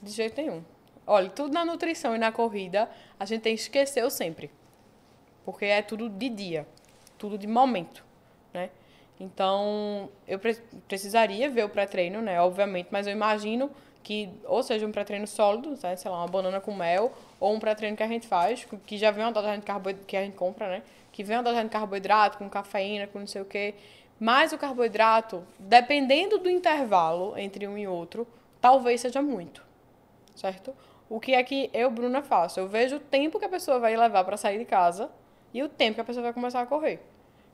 B: De jeito nenhum. Olha, tudo na nutrição e na corrida, a gente tem que esquecer o sempre. Porque é tudo de dia, tudo de momento, né? Então, eu precisaria ver o pré-treino, né? Obviamente, mas eu imagino que ou seja um pré-treino sólido, né? Sei lá, uma banana com mel, ou um pré-treino que a gente faz, que já vem uma dosagem de carboidrato, que a gente compra, né? Que vem uma dosagem de carboidrato, com cafeína, com não sei o quê. Mas o carboidrato, dependendo do intervalo entre um e outro, talvez seja muito, certo? O que é que eu, Bruna, faço? Eu vejo o tempo que a pessoa vai levar para sair de casa e o tempo que a pessoa vai começar a correr.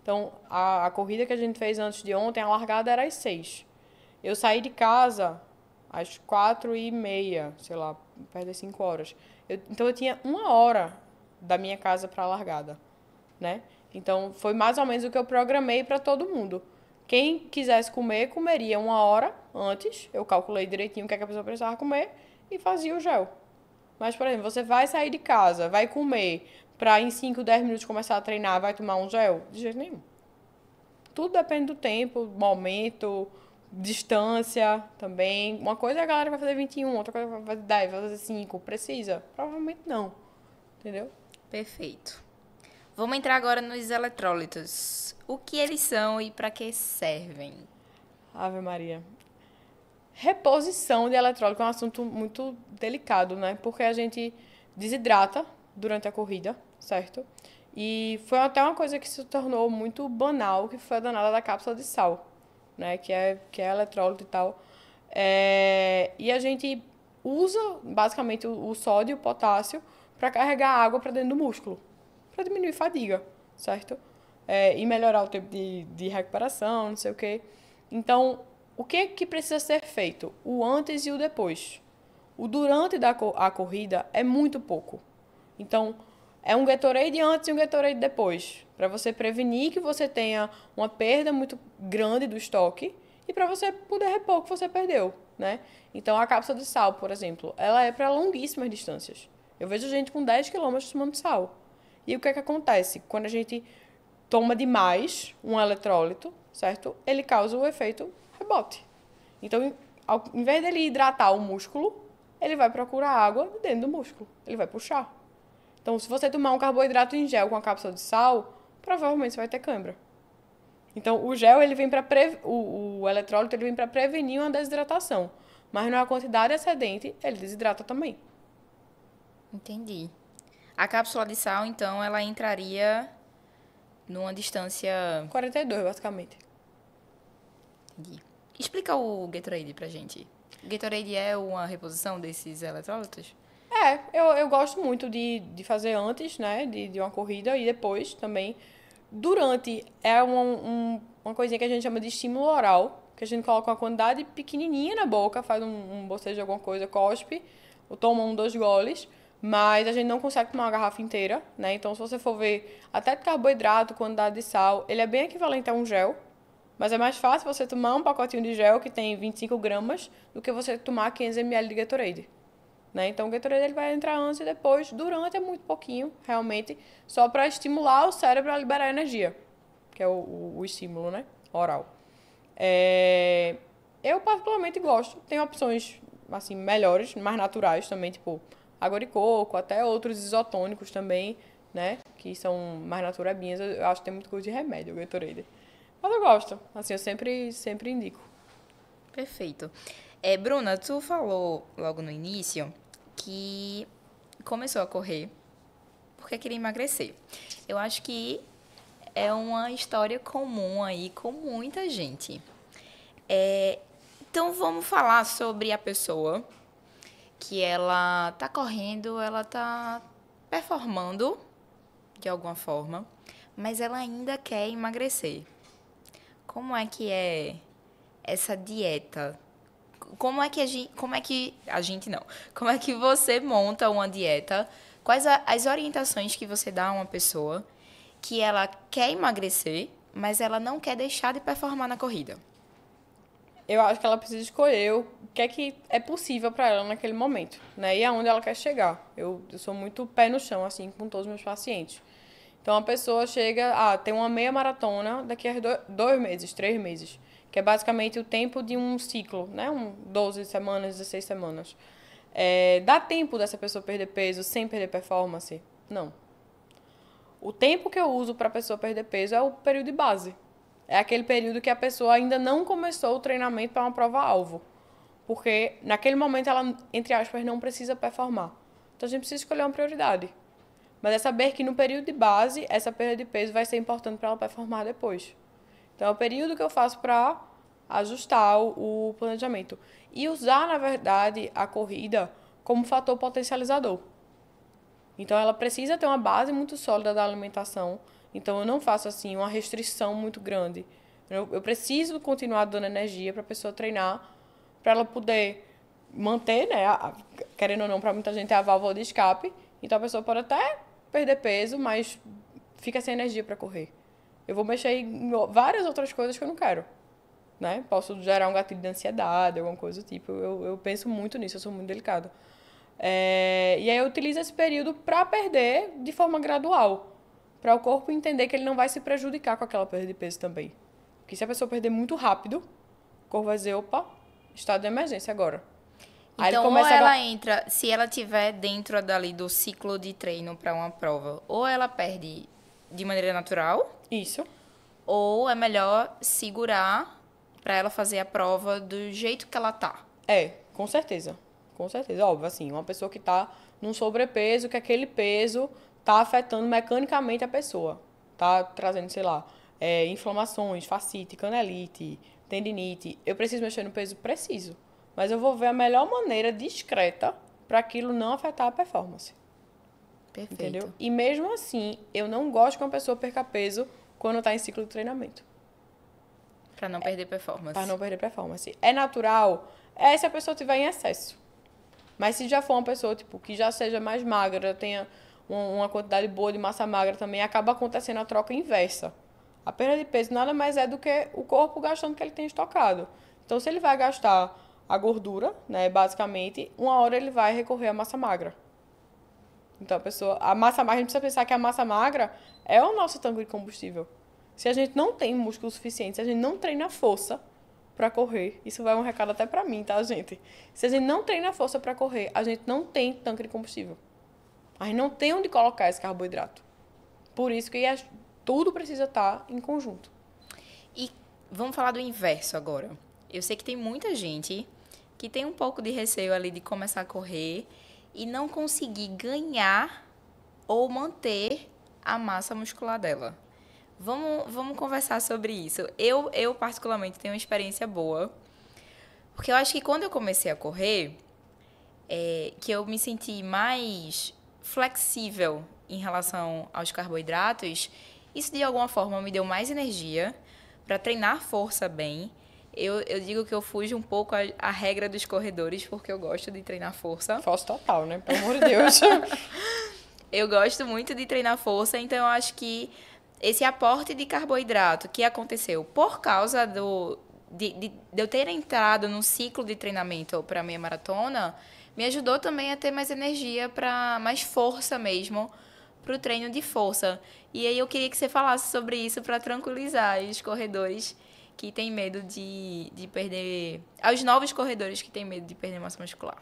B: Então, a corrida que a gente fez antes de ontem, a largada era às 6. Eu saí de casa às 4h30, sei lá, perto das 5 horas. Então, eu tinha 1 hora da minha casa para a largada, né? Então, foi mais ou menos o que eu programei para todo mundo. Quem quisesse comer, comeria 1 hora antes. Eu calculei direitinho o que a pessoa precisava comer e fazia o gel. Mas, por exemplo, você vai sair de casa, vai comer, para em 5, 10 minutos começar a treinar, vai tomar um gel? De jeito nenhum. Tudo depende do tempo, momento, distância também. Uma coisa é a galera vai fazer 21, outra coisa vai fazer 10, vai fazer 5. Precisa? Provavelmente não. Entendeu?
A: Perfeito. Vamos entrar agora nos eletrólitos. O que eles são e para que servem?
B: Ave Maria. Reposição de eletrólito é um assunto muito delicado, né? Porque a gente desidrata durante a corrida, certo? E foi até uma coisa que se tornou muito banal, que foi a danada da cápsula de sal, né? Que é eletrólito e tal. E a gente usa, basicamente, o sódio e o potássio para carregar água para dentro do músculo, para diminuir fadiga, certo? E melhorar o tempo de recuperação, não sei o quê. Então, o que precisa ser feito? O antes e o depois. O durante a corrida é muito pouco. Então, é um Gatorade antes e um Gatorade depois, para você prevenir que você tenha uma perda muito grande do estoque e para você poder repor o que você perdeu, né? Então, a cápsula de sal, por exemplo, ela é para longuíssimas distâncias. Eu vejo gente com 10 quilômetros tomando sal. E o que acontece? Quando a gente toma demais um eletrólito, certo? Ele causa o efeito rebote. Então, em vez dele hidratar o músculo, ele vai procurar água dentro do músculo. Ele vai puxar. Então, se você tomar um carboidrato em gel com a cápsula de sal, provavelmente você vai ter cãibra. Então, o gel, ele vem para o eletrólito, ele vem para prevenir uma desidratação. Mas numa quantidade excedente, ele desidrata também.
A: Entendi. A cápsula de sal, então, ela entraria numa distância...
B: 42, basicamente.
A: Entendi. Explica o Gatorade pra gente. O Gatorade é uma reposição desses eletrólitos?
B: Eu gosto muito de fazer antes, né, de uma corrida e depois também. Durante, é uma coisinha que a gente chama de estímulo oral, que a gente coloca uma quantidade pequenininha na boca, faz um bocejo de alguma coisa, cospe, ou toma 2 goles, mas a gente não consegue tomar uma garrafa inteira, né? Então, se você for ver, até de carboidrato, quantidade de sal, ele é bem equivalente a um gel, mas é mais fácil você tomar um pacotinho de gel que tem 25 gramas do que você tomar 500 ml de Gatorade. Né? Então, o Gatorade ele vai entrar antes e depois. Durante é muito pouquinho, realmente, só para estimular o cérebro a liberar energia, que é o estímulo, né? Oral. Eu, particularmente, gosto. Tem opções assim, melhores, mais naturais também, tipo água de coco, até outros isotônicos também, né? Que são mais naturebinhas. Eu acho que tem muito gosto de remédio o Gatorade. Mas eu gosto. Assim, eu sempre indico.
A: Perfeito. Bruna, tu falou logo no início que começou a correr porque queria emagrecer. Eu acho que é uma história comum aí com muita gente. Então, vamos falar sobre a pessoa que ela tá correndo, ela tá performando de alguma forma, mas ela ainda quer emagrecer. Como é que é essa dieta? Como é que você monta uma dieta? Quais as orientações que você dá a uma pessoa que ela quer emagrecer, mas ela não quer deixar de performar na corrida?
B: Eu acho que ela precisa escolher o que é possível para ela naquele momento, né? E aonde ela quer chegar. Eu sou muito pé no chão, assim, com todos os meus pacientes. Então, a pessoa chega, tem uma meia maratona daqui a 2 meses, 3 meses, que é basicamente o tempo de um ciclo, né? 12 semanas, 16 semanas. Dá tempo dessa pessoa perder peso sem perder performance? Não. O tempo que eu uso para a pessoa perder peso é o período de base. É aquele período que a pessoa ainda não começou o treinamento para uma prova-alvo. Porque naquele momento ela, entre aspas, não precisa performar. Então a gente precisa escolher uma prioridade. Mas é saber que no período de base, essa perda de peso vai ser importante para ela performar depois. Então é o período que eu faço para ajustar o planejamento. E usar, na verdade, a corrida como fator potencializador. Então ela precisa ter uma base muito sólida da alimentação. Então eu não faço assim uma restrição muito grande. Eu preciso continuar dando energia para a pessoa treinar, para ela poder manter, né, querendo ou não, para muita gente é a válvula de escape. Então a pessoa pode até perder peso, mas fica sem energia para correr. Eu vou mexer em várias outras coisas que eu não quero, né? Posso gerar um gatilho de ansiedade, alguma coisa do tipo. Eu penso muito nisso, eu sou muito delicada. E aí eu utilizo esse período para perder de forma gradual, para o corpo entender que ele não vai se prejudicar com aquela perda de peso também. Porque se a pessoa perder muito rápido, o corpo vai dizer, opa, estado de emergência agora.
A: Então, ou ela entra, se ela estiver dentro dali do ciclo de treino para uma prova, ou ela perde de maneira natural.
B: Isso.
A: Ou é melhor segurar para ela fazer a prova do jeito que ela tá.
B: Com certeza. Com certeza. Óbvio, assim, uma pessoa que tá num sobrepeso, que aquele peso tá afetando mecanicamente a pessoa. Tá trazendo, sei lá, inflamações, fascite, canelite, tendinite. Eu preciso mexer no peso? Preciso. Mas eu vou ver a melhor maneira discreta para aquilo não afetar a performance.
A: Perfeito.
B: Entendeu? E mesmo assim, eu não gosto que uma pessoa perca peso quando está em ciclo de treinamento.
A: Para não perder performance.
B: Para não perder performance. É natural? Se a pessoa tiver em excesso. Mas se já for uma pessoa tipo, que já seja mais magra, tenha uma quantidade boa de massa magra também, acaba acontecendo a troca inversa. A perda de peso nada mais é do que o corpo gastando o que ele tem estocado. Então, se ele vai gastar a gordura, né, basicamente, uma hora ele vai recorrer à massa magra. Então, a massa magra, a gente precisa pensar que a massa magra é o nosso tanque de combustível. Se a gente não tem músculo suficiente, se a gente não treina força para correr, isso vai um recado até para mim, tá, gente? Se a gente não treina força para correr, a gente não tem tanque de combustível. A gente não tem onde colocar esse carboidrato. Por isso que tudo precisa estar em conjunto.
A: E vamos falar do inverso agora. Eu sei que tem muita gente que tem um pouco de receio ali de começar a correr e não conseguir ganhar ou manter a massa muscular dela. Vamos conversar sobre isso. Eu particularmente, tenho uma experiência boa. Porque eu acho que quando eu comecei a correr, que eu me senti mais flexível em relação aos carboidratos, isso de alguma forma me deu mais energia para treinar força bem. Eu digo que eu fujo um pouco a regra dos corredores, porque eu gosto de treinar força.
B: Força total, né? Pelo amor de Deus.
A: Eu gosto muito de treinar força, então eu acho que esse aporte de carboidrato que aconteceu por causa de eu ter entrado no ciclo de treinamento para a minha maratona, me ajudou também a ter mais energia, mais força mesmo, para o treino de força. E aí eu queria que você falasse sobre isso para tranquilizar os corredores que têm medo de perder... Aos novos corredores que têm medo de perder massa muscular.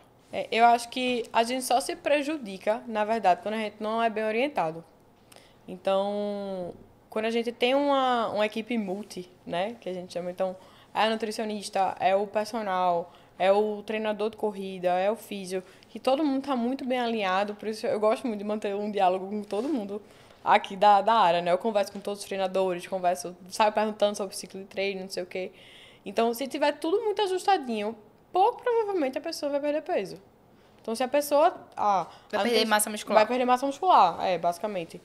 B: Eu acho que a gente só se prejudica, na verdade, quando a gente não é bem orientado. Então, quando a gente tem uma equipe multi, né, que a gente chama, então, é a nutricionista, é o personal, é o treinador de corrida, é o físio, que todo mundo está muito bem alinhado, por isso eu gosto muito de manter um diálogo com todo mundo aqui da área, né? Eu converso com todos os treinadores, saio perguntando sobre o ciclo de treino, não sei o quê. Então, se tiver tudo muito ajustadinho, pouco provavelmente a pessoa vai perder peso. Então, se a pessoa...
A: vai perder massa muscular.
B: Vai perder massa muscular, basicamente.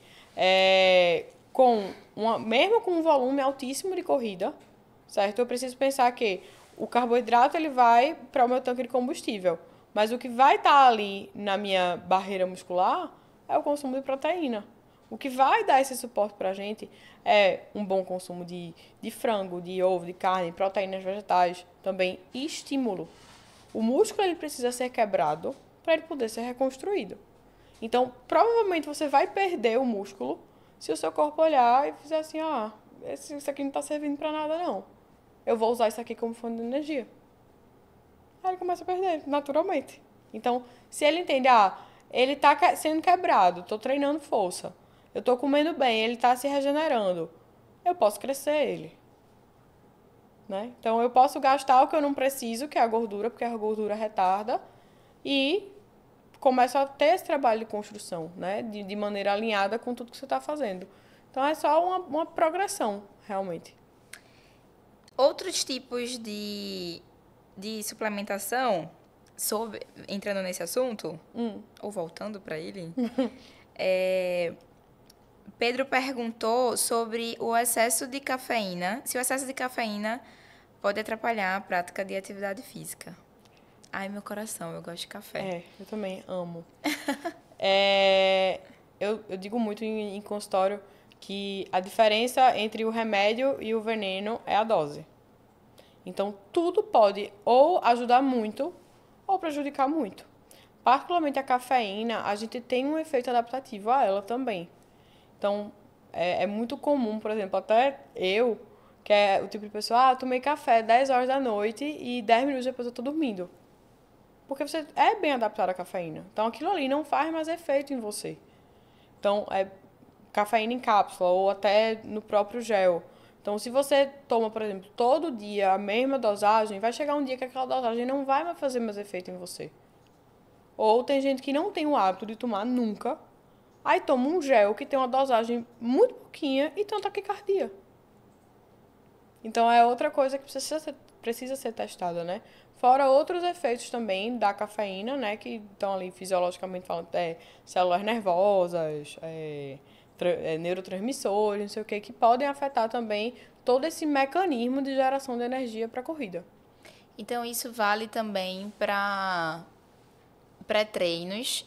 B: Mesmo com um volume altíssimo de corrida, certo? Eu preciso pensar que o carboidrato ele vai para o meu tanque de combustível, mas o que vai estar ali na minha barreira muscular é o consumo de proteína. O que vai dar esse suporte para a gente é um bom consumo de frango, de ovo, de carne, proteínas vegetais, também estímulo. O músculo ele precisa ser quebrado para ele poder ser reconstruído. Então, provavelmente você vai perder o músculo se o seu corpo olhar e fizer assim, isso aqui não está servindo para nada, não. Eu vou usar isso aqui como fonte de energia. Aí ele começa a perder, naturalmente. Então, se ele entende, ele está sendo quebrado, estou treinando força, eu estou comendo bem, ele está se regenerando, eu posso crescer ele. Né? Então, eu posso gastar o que eu não preciso, que é a gordura, porque a gordura retarda, e começo a ter esse trabalho de construção, né? De maneira alinhada com tudo que você está fazendo. Então, é só uma progressão, realmente.
A: Outros tipos de suplementação, entrando nesse assunto, ou voltando para ele, Pedro perguntou sobre o excesso de cafeína, se o excesso de cafeína pode atrapalhar a prática de atividade física. Ai, meu coração, eu gosto de café.
B: Eu também amo. Eu digo muito em consultório que a diferença entre o remédio e o veneno é a dose. Então, tudo pode ou ajudar muito ou prejudicar muito. Particularmente a cafeína, a gente tem um efeito adaptativo a ela também. Então, é muito comum, por exemplo, até eu, que é o tipo de pessoa, tomei café 10 horas da noite e 10 minutos depois eu tô dormindo. Porque você é bem adaptado à cafeína. Então, aquilo ali não faz mais efeito em você. Então, é cafeína em cápsula ou até no próprio gel. Então, se você toma, por exemplo, todo dia a mesma dosagem, vai chegar um dia que aquela dosagem não vai mais fazer mais efeito em você. Ou tem gente que não tem o hábito de tomar nunca, aí toma um gel que tem uma dosagem muito pouquinha e tem uma taquicardia. Então, é outra coisa que precisa ser testada, né? Fora outros efeitos também da cafeína, né? Que estão ali fisiologicamente falando, células nervosas, neurotransmissores, não sei o que podem afetar também todo esse mecanismo de geração de energia para a corrida.
A: Então, isso vale também para pré-treinos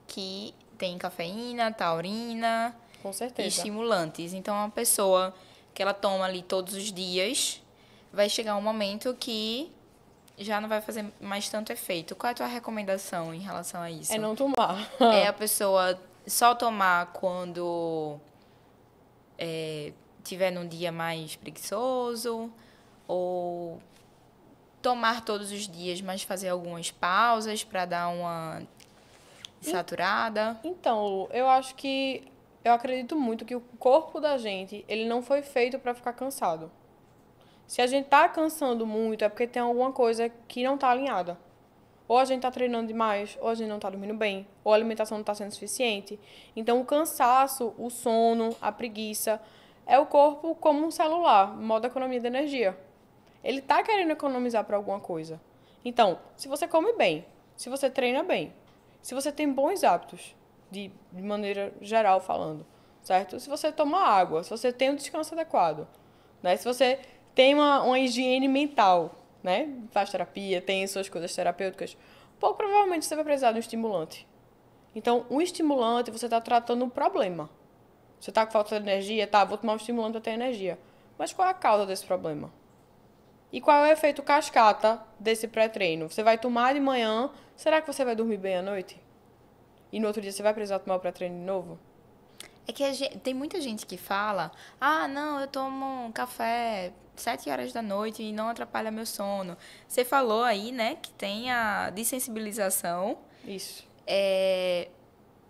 A: que tem cafeína, taurina,
B: com certeza,
A: e estimulantes. Então, uma pessoa que ela toma ali todos os dias, vai chegar um momento que já não vai fazer mais tanto efeito. Qual é a tua recomendação em relação a isso?
B: É não tomar.
A: É a pessoa só tomar quando tiver num dia mais preguiçoso, ou tomar todos os dias, mas fazer algumas pausas para dar uma saturada?
B: Então, eu acredito muito que o corpo da gente, ele não foi feito para ficar cansado. Se a gente tá cansando muito, é porque tem alguma coisa que não tá alinhada. Ou a gente tá treinando demais, ou a gente não tá dormindo bem, ou a alimentação não tá sendo suficiente. Então, o cansaço, o sono, a preguiça, é o corpo como um celular, modo economia de energia. Ele tá querendo economizar para alguma coisa. Então, se você come bem, se você treina bem, se você tem bons hábitos, de maneira geral falando, certo? Se você toma água, se você tem um descanso adequado, né? Se você tem uma higiene mental, né? Faz terapia, tem suas coisas terapêuticas, pouco provavelmente você vai precisar de um estimulante. Então, um estimulante, você está tratando um problema. Você está com falta de energia, vou tomar um estimulante para ter energia. Mas qual é a causa desse problema? E qual é o efeito cascata desse pré-treino? Você vai tomar de manhã, será que você vai dormir bem à noite? E no outro dia você vai precisar tomar o pré-treino de novo?
A: É que tem muita gente que fala, não, eu tomo café 7 horas da noite e não atrapalha meu sono. Você falou aí, né, que tem a dessensibilização.
B: Isso.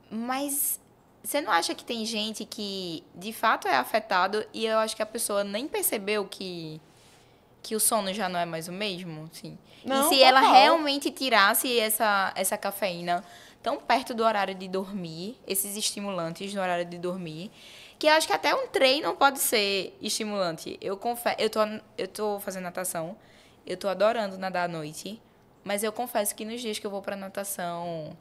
A: Mas você não acha que tem gente que de fato é afetado e eu acho que a pessoa nem percebeu que o sono já não é mais o mesmo? Sim.
B: Não,
A: e se
B: total.
A: ela realmente tirasse essa cafeína tão perto do horário de dormir, esses estimulantes no horário de dormir, que eu acho que até um treino pode ser estimulante. Eu tô fazendo natação, eu tô adorando nadar à noite, mas eu confesso que nos dias que eu vou pra natação,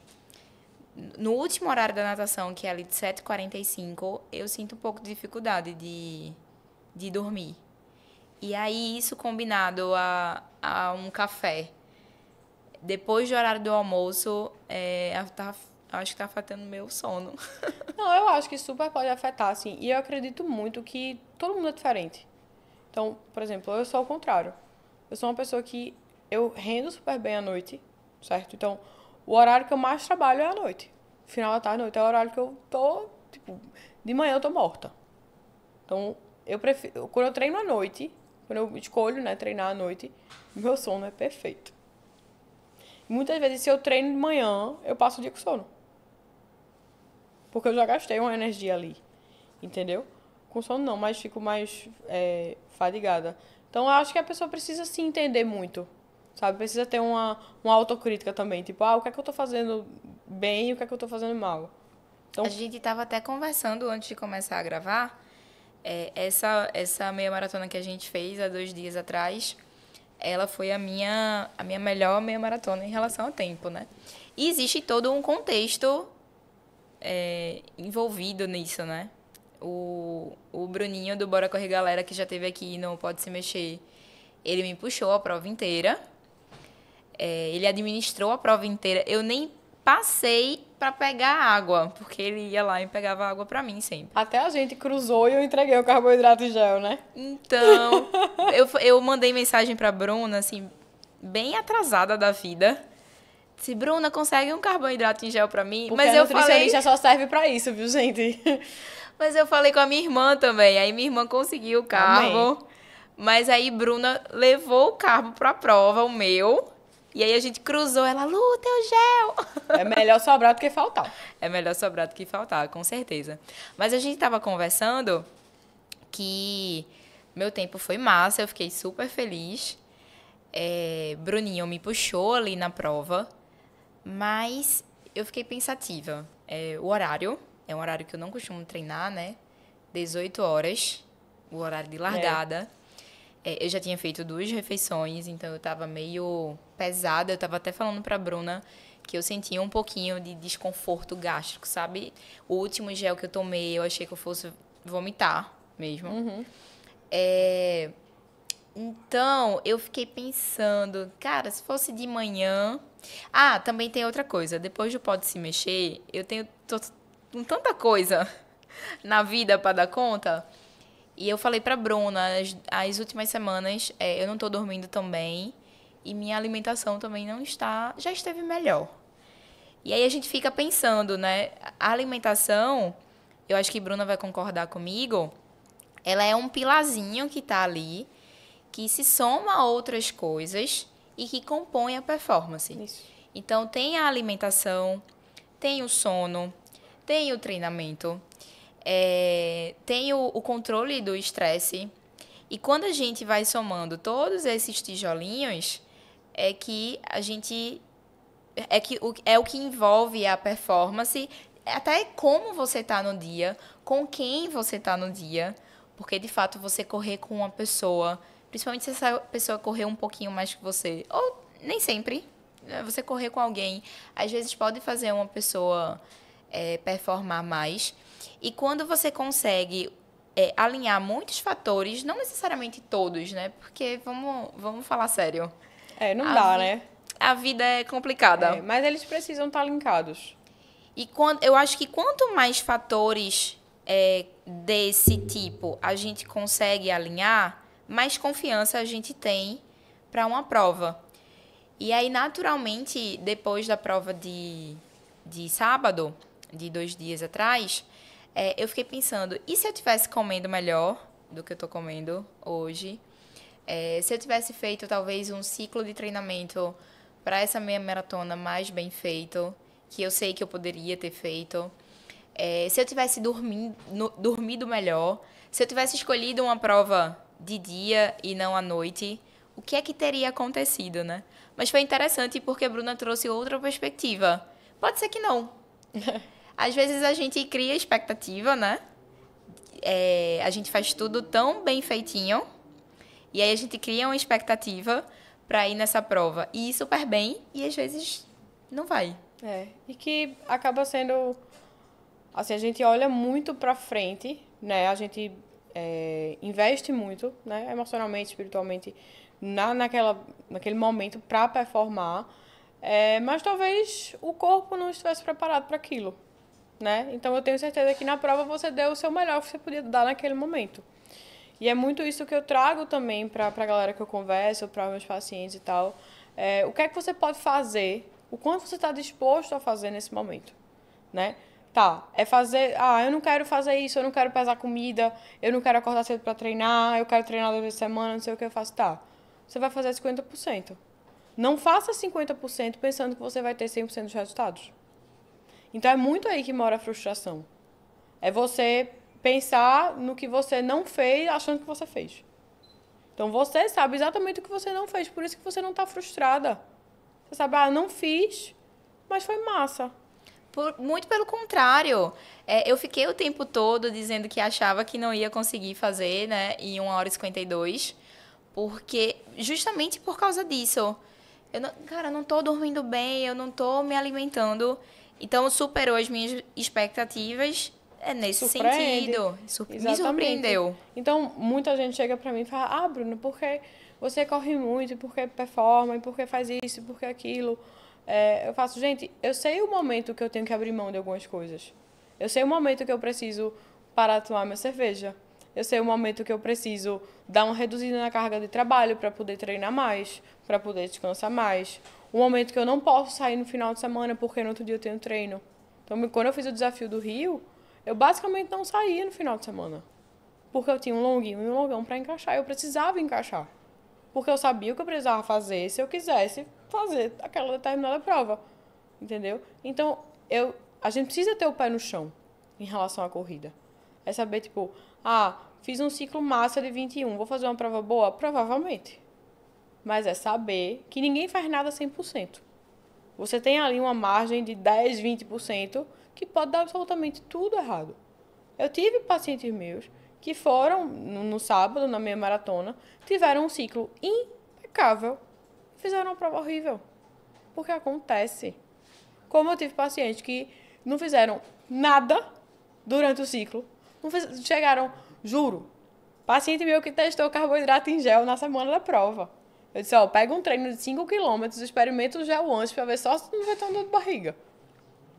A: no último horário da natação, que é ali de 7h45, eu sinto um pouco de dificuldade de dormir. E aí, isso combinado a um café, depois do horário do almoço, acho que tá afetando o meu sono.
B: Não, eu acho que super pode afetar, assim. E eu acredito muito que todo mundo é diferente. Então, por exemplo, eu sou ao contrário. Eu sou uma pessoa que eu rendo super bem à noite, certo? Então, o horário que eu mais trabalho é à noite. Final da tarde, noite é o horário que eu tô, tipo, de manhã eu tô morta. Então, eu prefiro, quando eu treino à noite, quando eu escolho, né, treinar à noite, meu sono é perfeito. E muitas vezes, se eu treino de manhã, eu passo o dia com sono. Porque eu já gastei uma energia ali, entendeu? Com sono não, mas fico mais fadigada. Então, eu acho que a pessoa precisa se entender muito, sabe? Precisa ter uma autocrítica também. Tipo, o que é que eu tô fazendo bem e o que é que eu tô fazendo mal. Então,
A: A gente tava até conversando antes de começar a gravar. Essa meia maratona que a gente fez há 2 dias atrás, ela foi a minha melhor meia maratona em relação ao tempo, né? E existe todo um contexto envolvido nisso, né? O Bruninho do Bora Correr Galera, que já esteve aqui no Pode Se Mexer, ele me puxou a prova inteira. Ele administrou a prova inteira. Eu nem passei para pegar água, porque ele ia lá e pegava água para mim sempre.
B: até a gente cruzou e eu entreguei o carboidrato em gel, né?
A: Então, eu mandei mensagem pra Bruna, assim, bem atrasada da vida. Disse, Bruna, consegue um carboidrato em gel pra mim?
B: Porque
A: Mas
B: a
A: eu falei,
B: nutricionista só serve pra isso, viu, gente?
A: mas eu falei com a minha irmã também. Aí minha irmã conseguiu o carbo.
B: Amém.
A: Mas aí Bruna levou o carbo pra prova, o meu. E aí a gente cruzou, ela, Lu, teu gel.
B: É melhor sobrar do que faltar.
A: É melhor sobrar do que faltar, com certeza. Mas a gente tava conversando que meu tempo foi massa, eu fiquei super feliz. Bruninho me puxou ali na prova, mas eu fiquei pensativa. O horário, é um horário que eu não costumo treinar, né? 18 horas, o horário de largada. Eu já tinha feito 2 refeições, então eu tava meio pesada. Eu tava até falando pra Bruna que eu sentia um pouquinho de desconforto gástrico, sabe? O último gel que eu tomei, eu achei que eu fosse vomitar mesmo. Então, eu fiquei pensando, cara, se fosse de manhã... também tem outra coisa. Depois do Pode Se Mexer, eu tô com tanta coisa na vida pra dar conta. E eu falei pra Bruna, as últimas semanas, eu não tô dormindo tão bem. E minha alimentação também não está... Já esteve melhor. E aí a gente fica pensando, né? A alimentação, eu acho que Bruna vai concordar comigo, ela é um pilarzinho que tá ali, que se soma a outras coisas e que compõe a performance.
B: Isso.
A: Então, tem a alimentação, tem o sono, tem o treinamento, tem o controle do estresse. E quando a gente vai somando todos esses tijolinhos, é que a gente... É o que envolve a performance, até como você tá no dia, com quem você tá no dia. Porque, de fato, você correr com uma pessoa... Principalmente se essa pessoa correr um pouquinho mais que você. Ou nem sempre. Você correr com alguém, às vezes pode fazer uma pessoa performar mais. E quando você consegue alinhar muitos fatores, não necessariamente todos, né? Porque, vamos falar sério.
B: Não dá, né?
A: A vida é complicada.
B: Mas eles precisam estar linkados.
A: E eu acho que quanto mais fatores desse tipo a gente consegue alinhar, mais confiança a gente tem para uma prova. E aí, naturalmente, depois da prova de sábado, de 2 dias atrás, eu fiquei pensando, e se eu tivesse comendo melhor do que eu estou comendo hoje? Se eu tivesse feito, talvez, um ciclo de treinamento para essa meia maratona mais bem feito, que eu sei que eu poderia ter feito. Se eu tivesse dormido melhor, se eu tivesse escolhido uma prova de dia e não à noite, o que é que teria acontecido, né? Mas foi interessante porque a Bruna trouxe outra perspectiva. Pode ser que não. Às vezes a gente cria expectativa, né? A gente faz tudo tão bem feitinho e aí a gente cria uma expectativa para ir nessa prova e ir super bem e às vezes não vai.
B: E que acaba sendo... Assim, a gente olha muito pra frente, né? A gente investe muito, né? Emocionalmente, espiritualmente, naquele momento pra performar. Mas talvez o corpo não estivesse preparado para aquilo, né? Então eu tenho certeza que na prova você deu o seu melhor que você podia dar naquele momento. E é muito isso que eu trago também para a galera que eu converso, para meus pacientes e tal. O que é que você pode fazer? O quanto você está disposto a fazer nesse momento, né? Tá, fazer... Ah, eu não quero fazer isso, eu não quero pesar comida, eu não quero acordar cedo para treinar, eu quero treinar 2 vezes por semana, não sei o que eu faço. Tá, você vai fazer 50%. Não faça 50% pensando que você vai ter 100% dos resultados. Então, é muito aí que mora a frustração. É você pensar no que você não fez achando que você fez. Então, você sabe exatamente o que você não fez, por isso que você não está frustrada. Você sabe, não fiz, mas foi massa.
A: Muito pelo contrário. Eu fiquei o tempo todo dizendo que achava que não ia conseguir fazer, né, em 1h52, porque justamente por causa disso. Eu não tô dormindo bem, eu não tô me alimentando. Então, superou as minhas expectativas nesse sentido. Me surpreendeu.
B: Então, muita gente chega pra mim e fala, Bruno, porque você corre muito, porque performa, porque faz isso, porque aquilo. Eu faço, gente, eu sei o momento que eu tenho que abrir mão de algumas coisas. Eu sei o momento que eu preciso parar de tomar minha cerveja. Eu sei o momento que eu preciso dar uma reduzida na carga de trabalho para poder treinar mais, para poder descansar mais. O momento que eu não posso sair no final de semana porque no outro dia eu tenho treino. Então, quando eu fiz o desafio do Rio, eu basicamente não saía no final de semana. Porque eu tinha um longuinho e um longão para encaixar. Eu precisava encaixar. Porque eu sabia o que eu precisava fazer se eu quisesse fazer aquela determinada prova. Entendeu? Então, a gente precisa ter o pé no chão em relação à corrida. É saber, tipo, fiz um ciclo massa de 21, vou fazer uma prova boa? Provavelmente. Mas é saber que ninguém faz nada 100%. Você tem ali uma margem de 10, 20% que pode dar absolutamente tudo errado. Eu tive pacientes meus que foram, no sábado, na minha maratona, tiveram um ciclo impecável, fizeram uma prova horrível. Porque acontece. Como eu tive pacientes que não fizeram nada durante o ciclo, chegaram, juro, paciente meu que testou carboidrato em gel na semana da prova. Eu disse, pega um treino de 5 km, experimenta o gel antes pra ver só se não vai ter uma dor de barriga.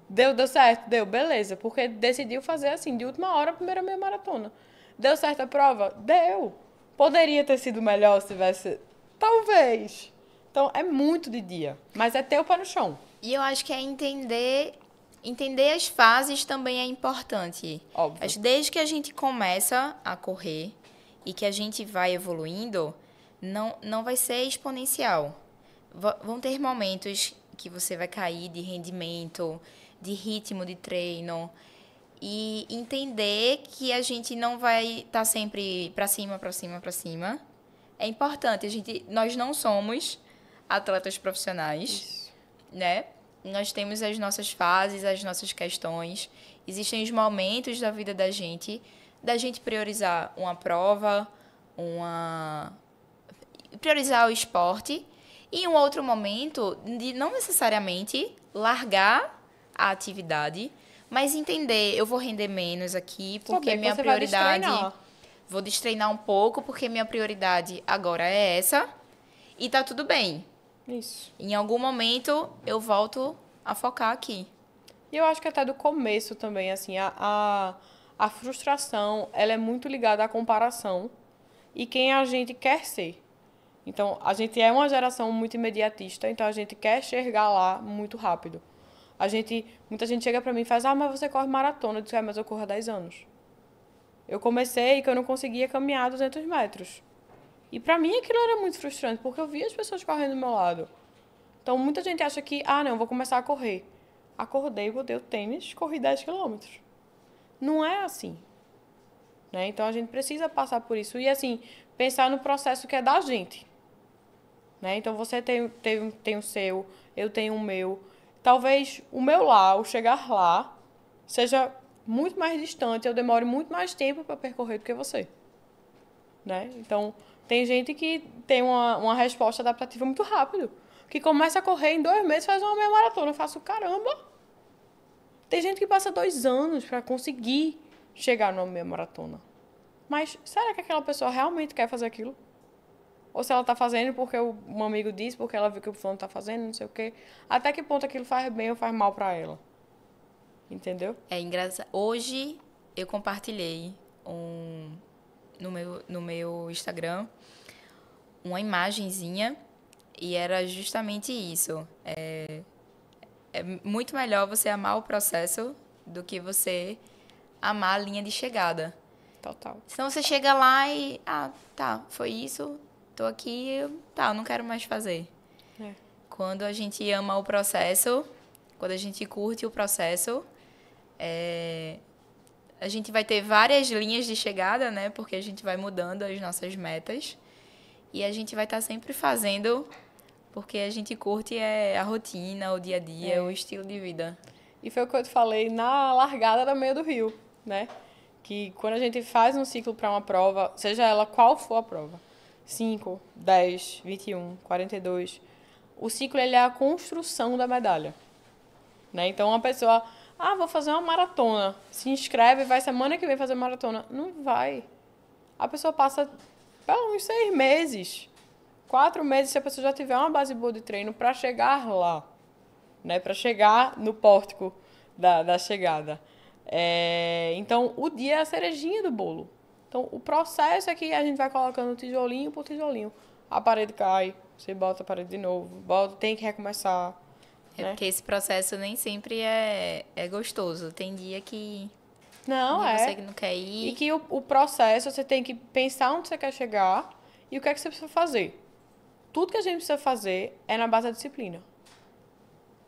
B: Deu certo? Deu, beleza. Porque decidiu fazer assim, de última hora, a primeira meia maratona. Deu certo a prova? Deu. Poderia ter sido melhor se tivesse... Talvez. Então, é muito de dia. Mas é ter o pé no chão.
A: E eu acho que entender as fases também é importante.
B: Óbvio.
A: Acho que desde que a gente começa a correr e que a gente vai evoluindo, não vai ser exponencial. Vão ter momentos que você vai cair de rendimento, de ritmo de treino, e entender que a gente não vai estar sempre para cima, para cima, para cima. É importante. Nós não somos atletas profissionais, né? Nós temos as nossas fases, as nossas questões. Existem os momentos da vida da gente priorizar uma prova, priorizar o esporte, e um outro momento de não necessariamente largar a atividade, mas entender, eu vou render menos aqui porque minha prioridade... Vou destreinar um pouco porque minha prioridade agora é essa e tá tudo bem.
B: Isso.
A: Em algum momento eu volto a focar aqui.
B: E eu acho que até do começo também, assim, a frustração, ela é muito ligada à comparação e quem a gente quer ser. Então, a gente é uma geração muito imediatista, então a gente quer chegar lá muito rápido. Muita gente chega pra mim e faz, mas você corre maratona. Eu digo, mas eu corro há 10 anos. Eu comecei que eu não conseguia caminhar 200 metros. E pra mim aquilo era muito frustrante, porque eu via as pessoas correndo do meu lado. Então, muita gente acha que, não, vou começar a correr. Acordei, botei o tênis, corri 10 quilômetros. Não é assim. Né? Então, a gente precisa passar por isso. E, assim, pensar no processo que é da gente. Né? Então, você tem o seu, eu tenho o meu. Talvez o meu lá, o chegar lá, seja muito mais distante, eu demore muito mais tempo para percorrer do que você. Né? Então, tem gente que tem uma resposta adaptativa muito rápido. que começa a correr em 2 meses, faz uma meia maratona. Eu faço, caramba! Tem gente que passa 2 anos para conseguir chegar numa meia maratona. Mas será que aquela pessoa realmente quer fazer aquilo? Ou se ela tá fazendo porque um amigo disse, porque ela viu que o fulano tá fazendo, não sei o quê. Até que ponto aquilo faz bem ou faz mal para ela? Entendeu?
A: É engraçado. Hoje eu compartilhei no meu Instagram uma imagenzinha e era justamente isso. É muito melhor você amar o processo do que você amar a linha de chegada.
B: Total.
A: Senão você chega lá e, tá, foi isso, tô aqui, tá, eu não quero mais fazer.
B: É.
A: Quando a gente ama o processo, quando a gente curte o processo, a gente vai ter várias linhas de chegada, né? Porque a gente vai mudando as nossas metas. E a gente vai estar sempre fazendo, porque a gente curte a rotina, o dia a dia, o estilo de vida.
B: E foi o que eu te falei na largada da meia do rio, né? Que quando a gente faz um ciclo para uma prova, seja ela qual for a prova, 5, 10, 21, 42, o ciclo ele é a construção da medalha. Né? Então, uma pessoa, vou fazer uma maratona, se inscreve, vai semana que vem fazer maratona. Não vai. A pessoa passa pelo uns 6 meses, 4 meses, se a pessoa já tiver uma base boa de treino para chegar lá, né? Para chegar no pórtico da chegada. Então, o dia é a cerejinha do bolo. Então, o processo é que a gente vai colocando tijolinho por tijolinho. A parede cai, você bota a parede de novo, tem que recomeçar.
A: É
B: né?
A: porque esse processo nem sempre é gostoso. Tem dia que
B: Não,
A: você não quer ir.
B: E que o processo, você tem que pensar onde você quer chegar e o que é que você precisa fazer. Tudo que a gente precisa fazer é na base da disciplina.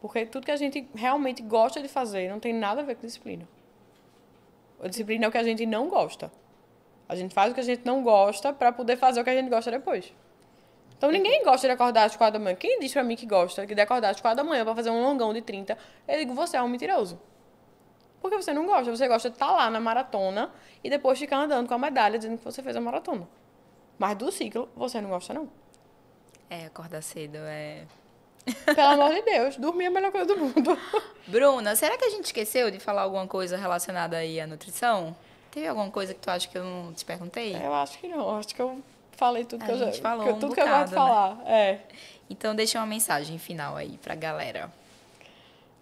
B: Porque tudo que a gente realmente gosta de fazer não tem nada a ver com disciplina. A disciplina é o que a gente não gosta. A gente faz o que a gente não gosta para poder fazer o que a gente gosta depois. Então, ninguém gosta de acordar às 4 da manhã. Quem diz pra mim que gosta de acordar às 4 da manhã pra fazer um longão de 30, eu digo, você é um mentiroso. Porque você não gosta. Você gosta de estar lá na maratona e depois ficar andando com a medalha dizendo que você fez a maratona. Mas do ciclo, você não gosta, não.
A: Acordar cedo
B: Pelo amor de Deus, dormir é a melhor coisa do mundo.
A: Bruna, será que a gente esqueceu de falar alguma coisa relacionada aí à nutrição? Teve alguma coisa que tu acha que eu não te perguntei?
B: Eu acho que não. Acho que eu falei tudo que eu já...
A: A gente falou
B: tudo que eu gosto de falar.
A: Né? Então, deixa uma mensagem final aí pra galera.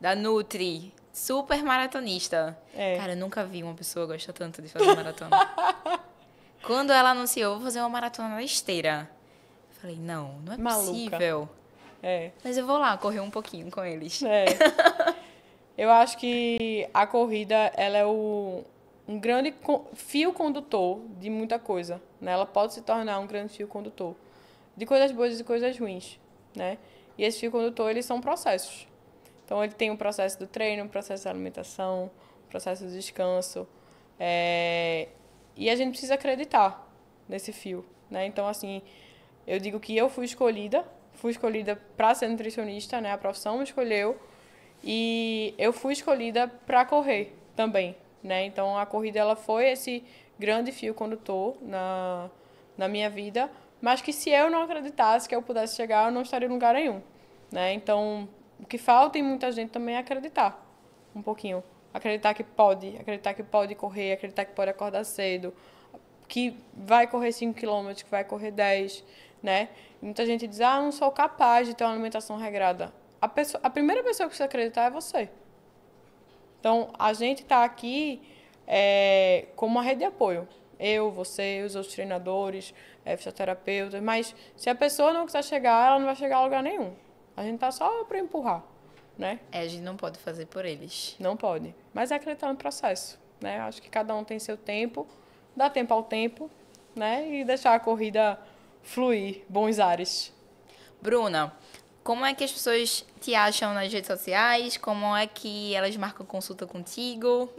A: Da Nutri, super maratonista. Cara, eu nunca vi uma pessoa gostar tanto de fazer maratona. Quando ela anunciou, vou fazer uma maratona na esteira. Eu falei, não é possível. Mas eu vou lá correr um pouquinho com eles.
B: Eu acho que a corrida, ela é um grande fio condutor de muita coisa, né? Ela pode se tornar um grande fio condutor de coisas boas e coisas ruins, né? E esse fio condutor, eles são processos. Então, ele tem o processo do treino, o processo da alimentação, o processo do descanso. E a gente precisa acreditar nesse fio, né? Então, assim, eu digo que eu fui escolhida para ser nutricionista, né? A profissão me escolheu e eu fui escolhida para correr também, né? Então, a corrida ela foi esse grande fio condutor na minha vida, mas que se eu não acreditasse que eu pudesse chegar, eu não estaria em lugar nenhum, né? Então, o que falta em muita gente também é acreditar um pouquinho. Acreditar que pode correr, acreditar que pode acordar cedo, que vai correr 5 km, que vai correr 10, né? Muita gente diz, não sou capaz de ter uma alimentação regrada. A primeira pessoa que precisa acreditar é você. Então, a gente está aqui como uma rede de apoio. Eu, você, os outros treinadores, fisioterapeutas. Mas se a pessoa não quiser chegar, ela não vai chegar a lugar nenhum. A gente tá só para empurrar, né?
A: A gente não pode fazer por eles.
B: Não pode. Mas é acreditar no processo, né? Acho que cada um tem seu tempo, dá tempo ao tempo, né? E deixar a corrida fluir, bons ares.
A: Bruna, como é que as pessoas te acham nas redes sociais? Como é que elas marcam consulta contigo?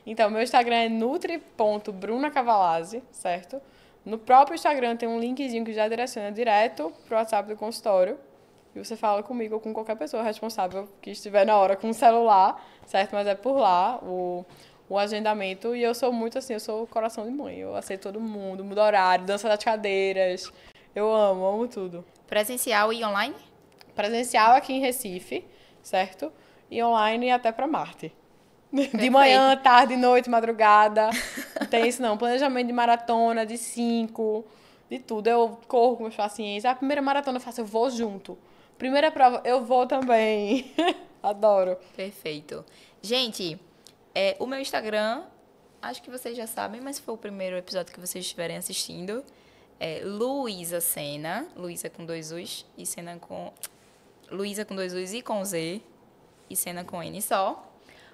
B: Então, meu Instagram é nutri.brunacavalazzi, certo? No próprio Instagram tem um linkzinho que já direciona direto pro WhatsApp do consultório. E você fala comigo ou com qualquer pessoa responsável que estiver na hora com o celular, certo? Mas é por lá o agendamento. E eu sou muito assim, eu sou coração de mãe. Eu aceito todo mundo, mudo horário, dança das cadeiras. Eu amo tudo.
A: Presencial e online?
B: presencial aqui em Recife, certo? E online até para Marte. De manhã, tarde, noite, madrugada. Não tem isso não. Planejamento de maratona, de 5, de tudo. Eu corro com meus pacientes. A primeira maratona eu faço, eu vou junto. Primeira prova, eu vou também. Adoro.
A: Perfeito. Gente, o meu Instagram, acho que vocês já sabem, mas foi o primeiro episódio que vocês estiverem assistindo. É Luísa Sena. Luísa com 2 U's e Sena com... Luísa com 2 U's e com Z. E Sena com N só.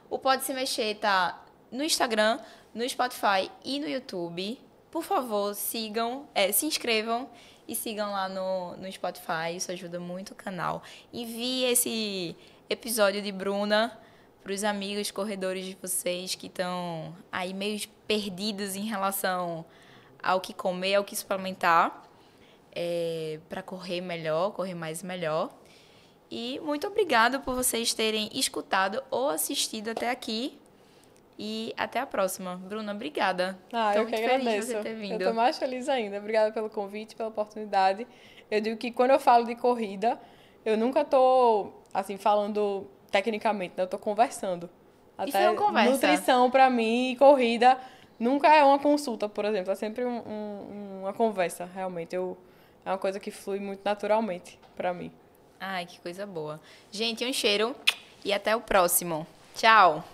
A: O Pode Se Mexer tá no Instagram, no Spotify e no YouTube. Por favor, sigam, se inscrevam e sigam lá no Spotify. Isso ajuda muito o canal. Envie esse episódio de Bruna para os amigos corredores de vocês que estão aí meio perdidos em relação ao que comer, ao que suplementar, para correr melhor, correr mais e melhor. E muito obrigado por vocês terem escutado ou assistido até aqui. E até a próxima. Bruna, obrigada.
B: Eu que agradeço.
A: Você ter vindo.
B: Eu tô mais feliz ainda. Obrigada pelo convite, pela oportunidade. Eu digo que quando eu falo de corrida, eu nunca tô, assim, falando tecnicamente, né? Eu tô conversando.
A: Isso é uma conversa.
B: Nutrição, pra mim, e corrida nunca é uma consulta, por exemplo. É sempre uma conversa, realmente. É uma coisa que flui muito naturalmente pra mim.
A: Ai, que coisa boa. Gente, um cheiro e até o próximo. Tchau!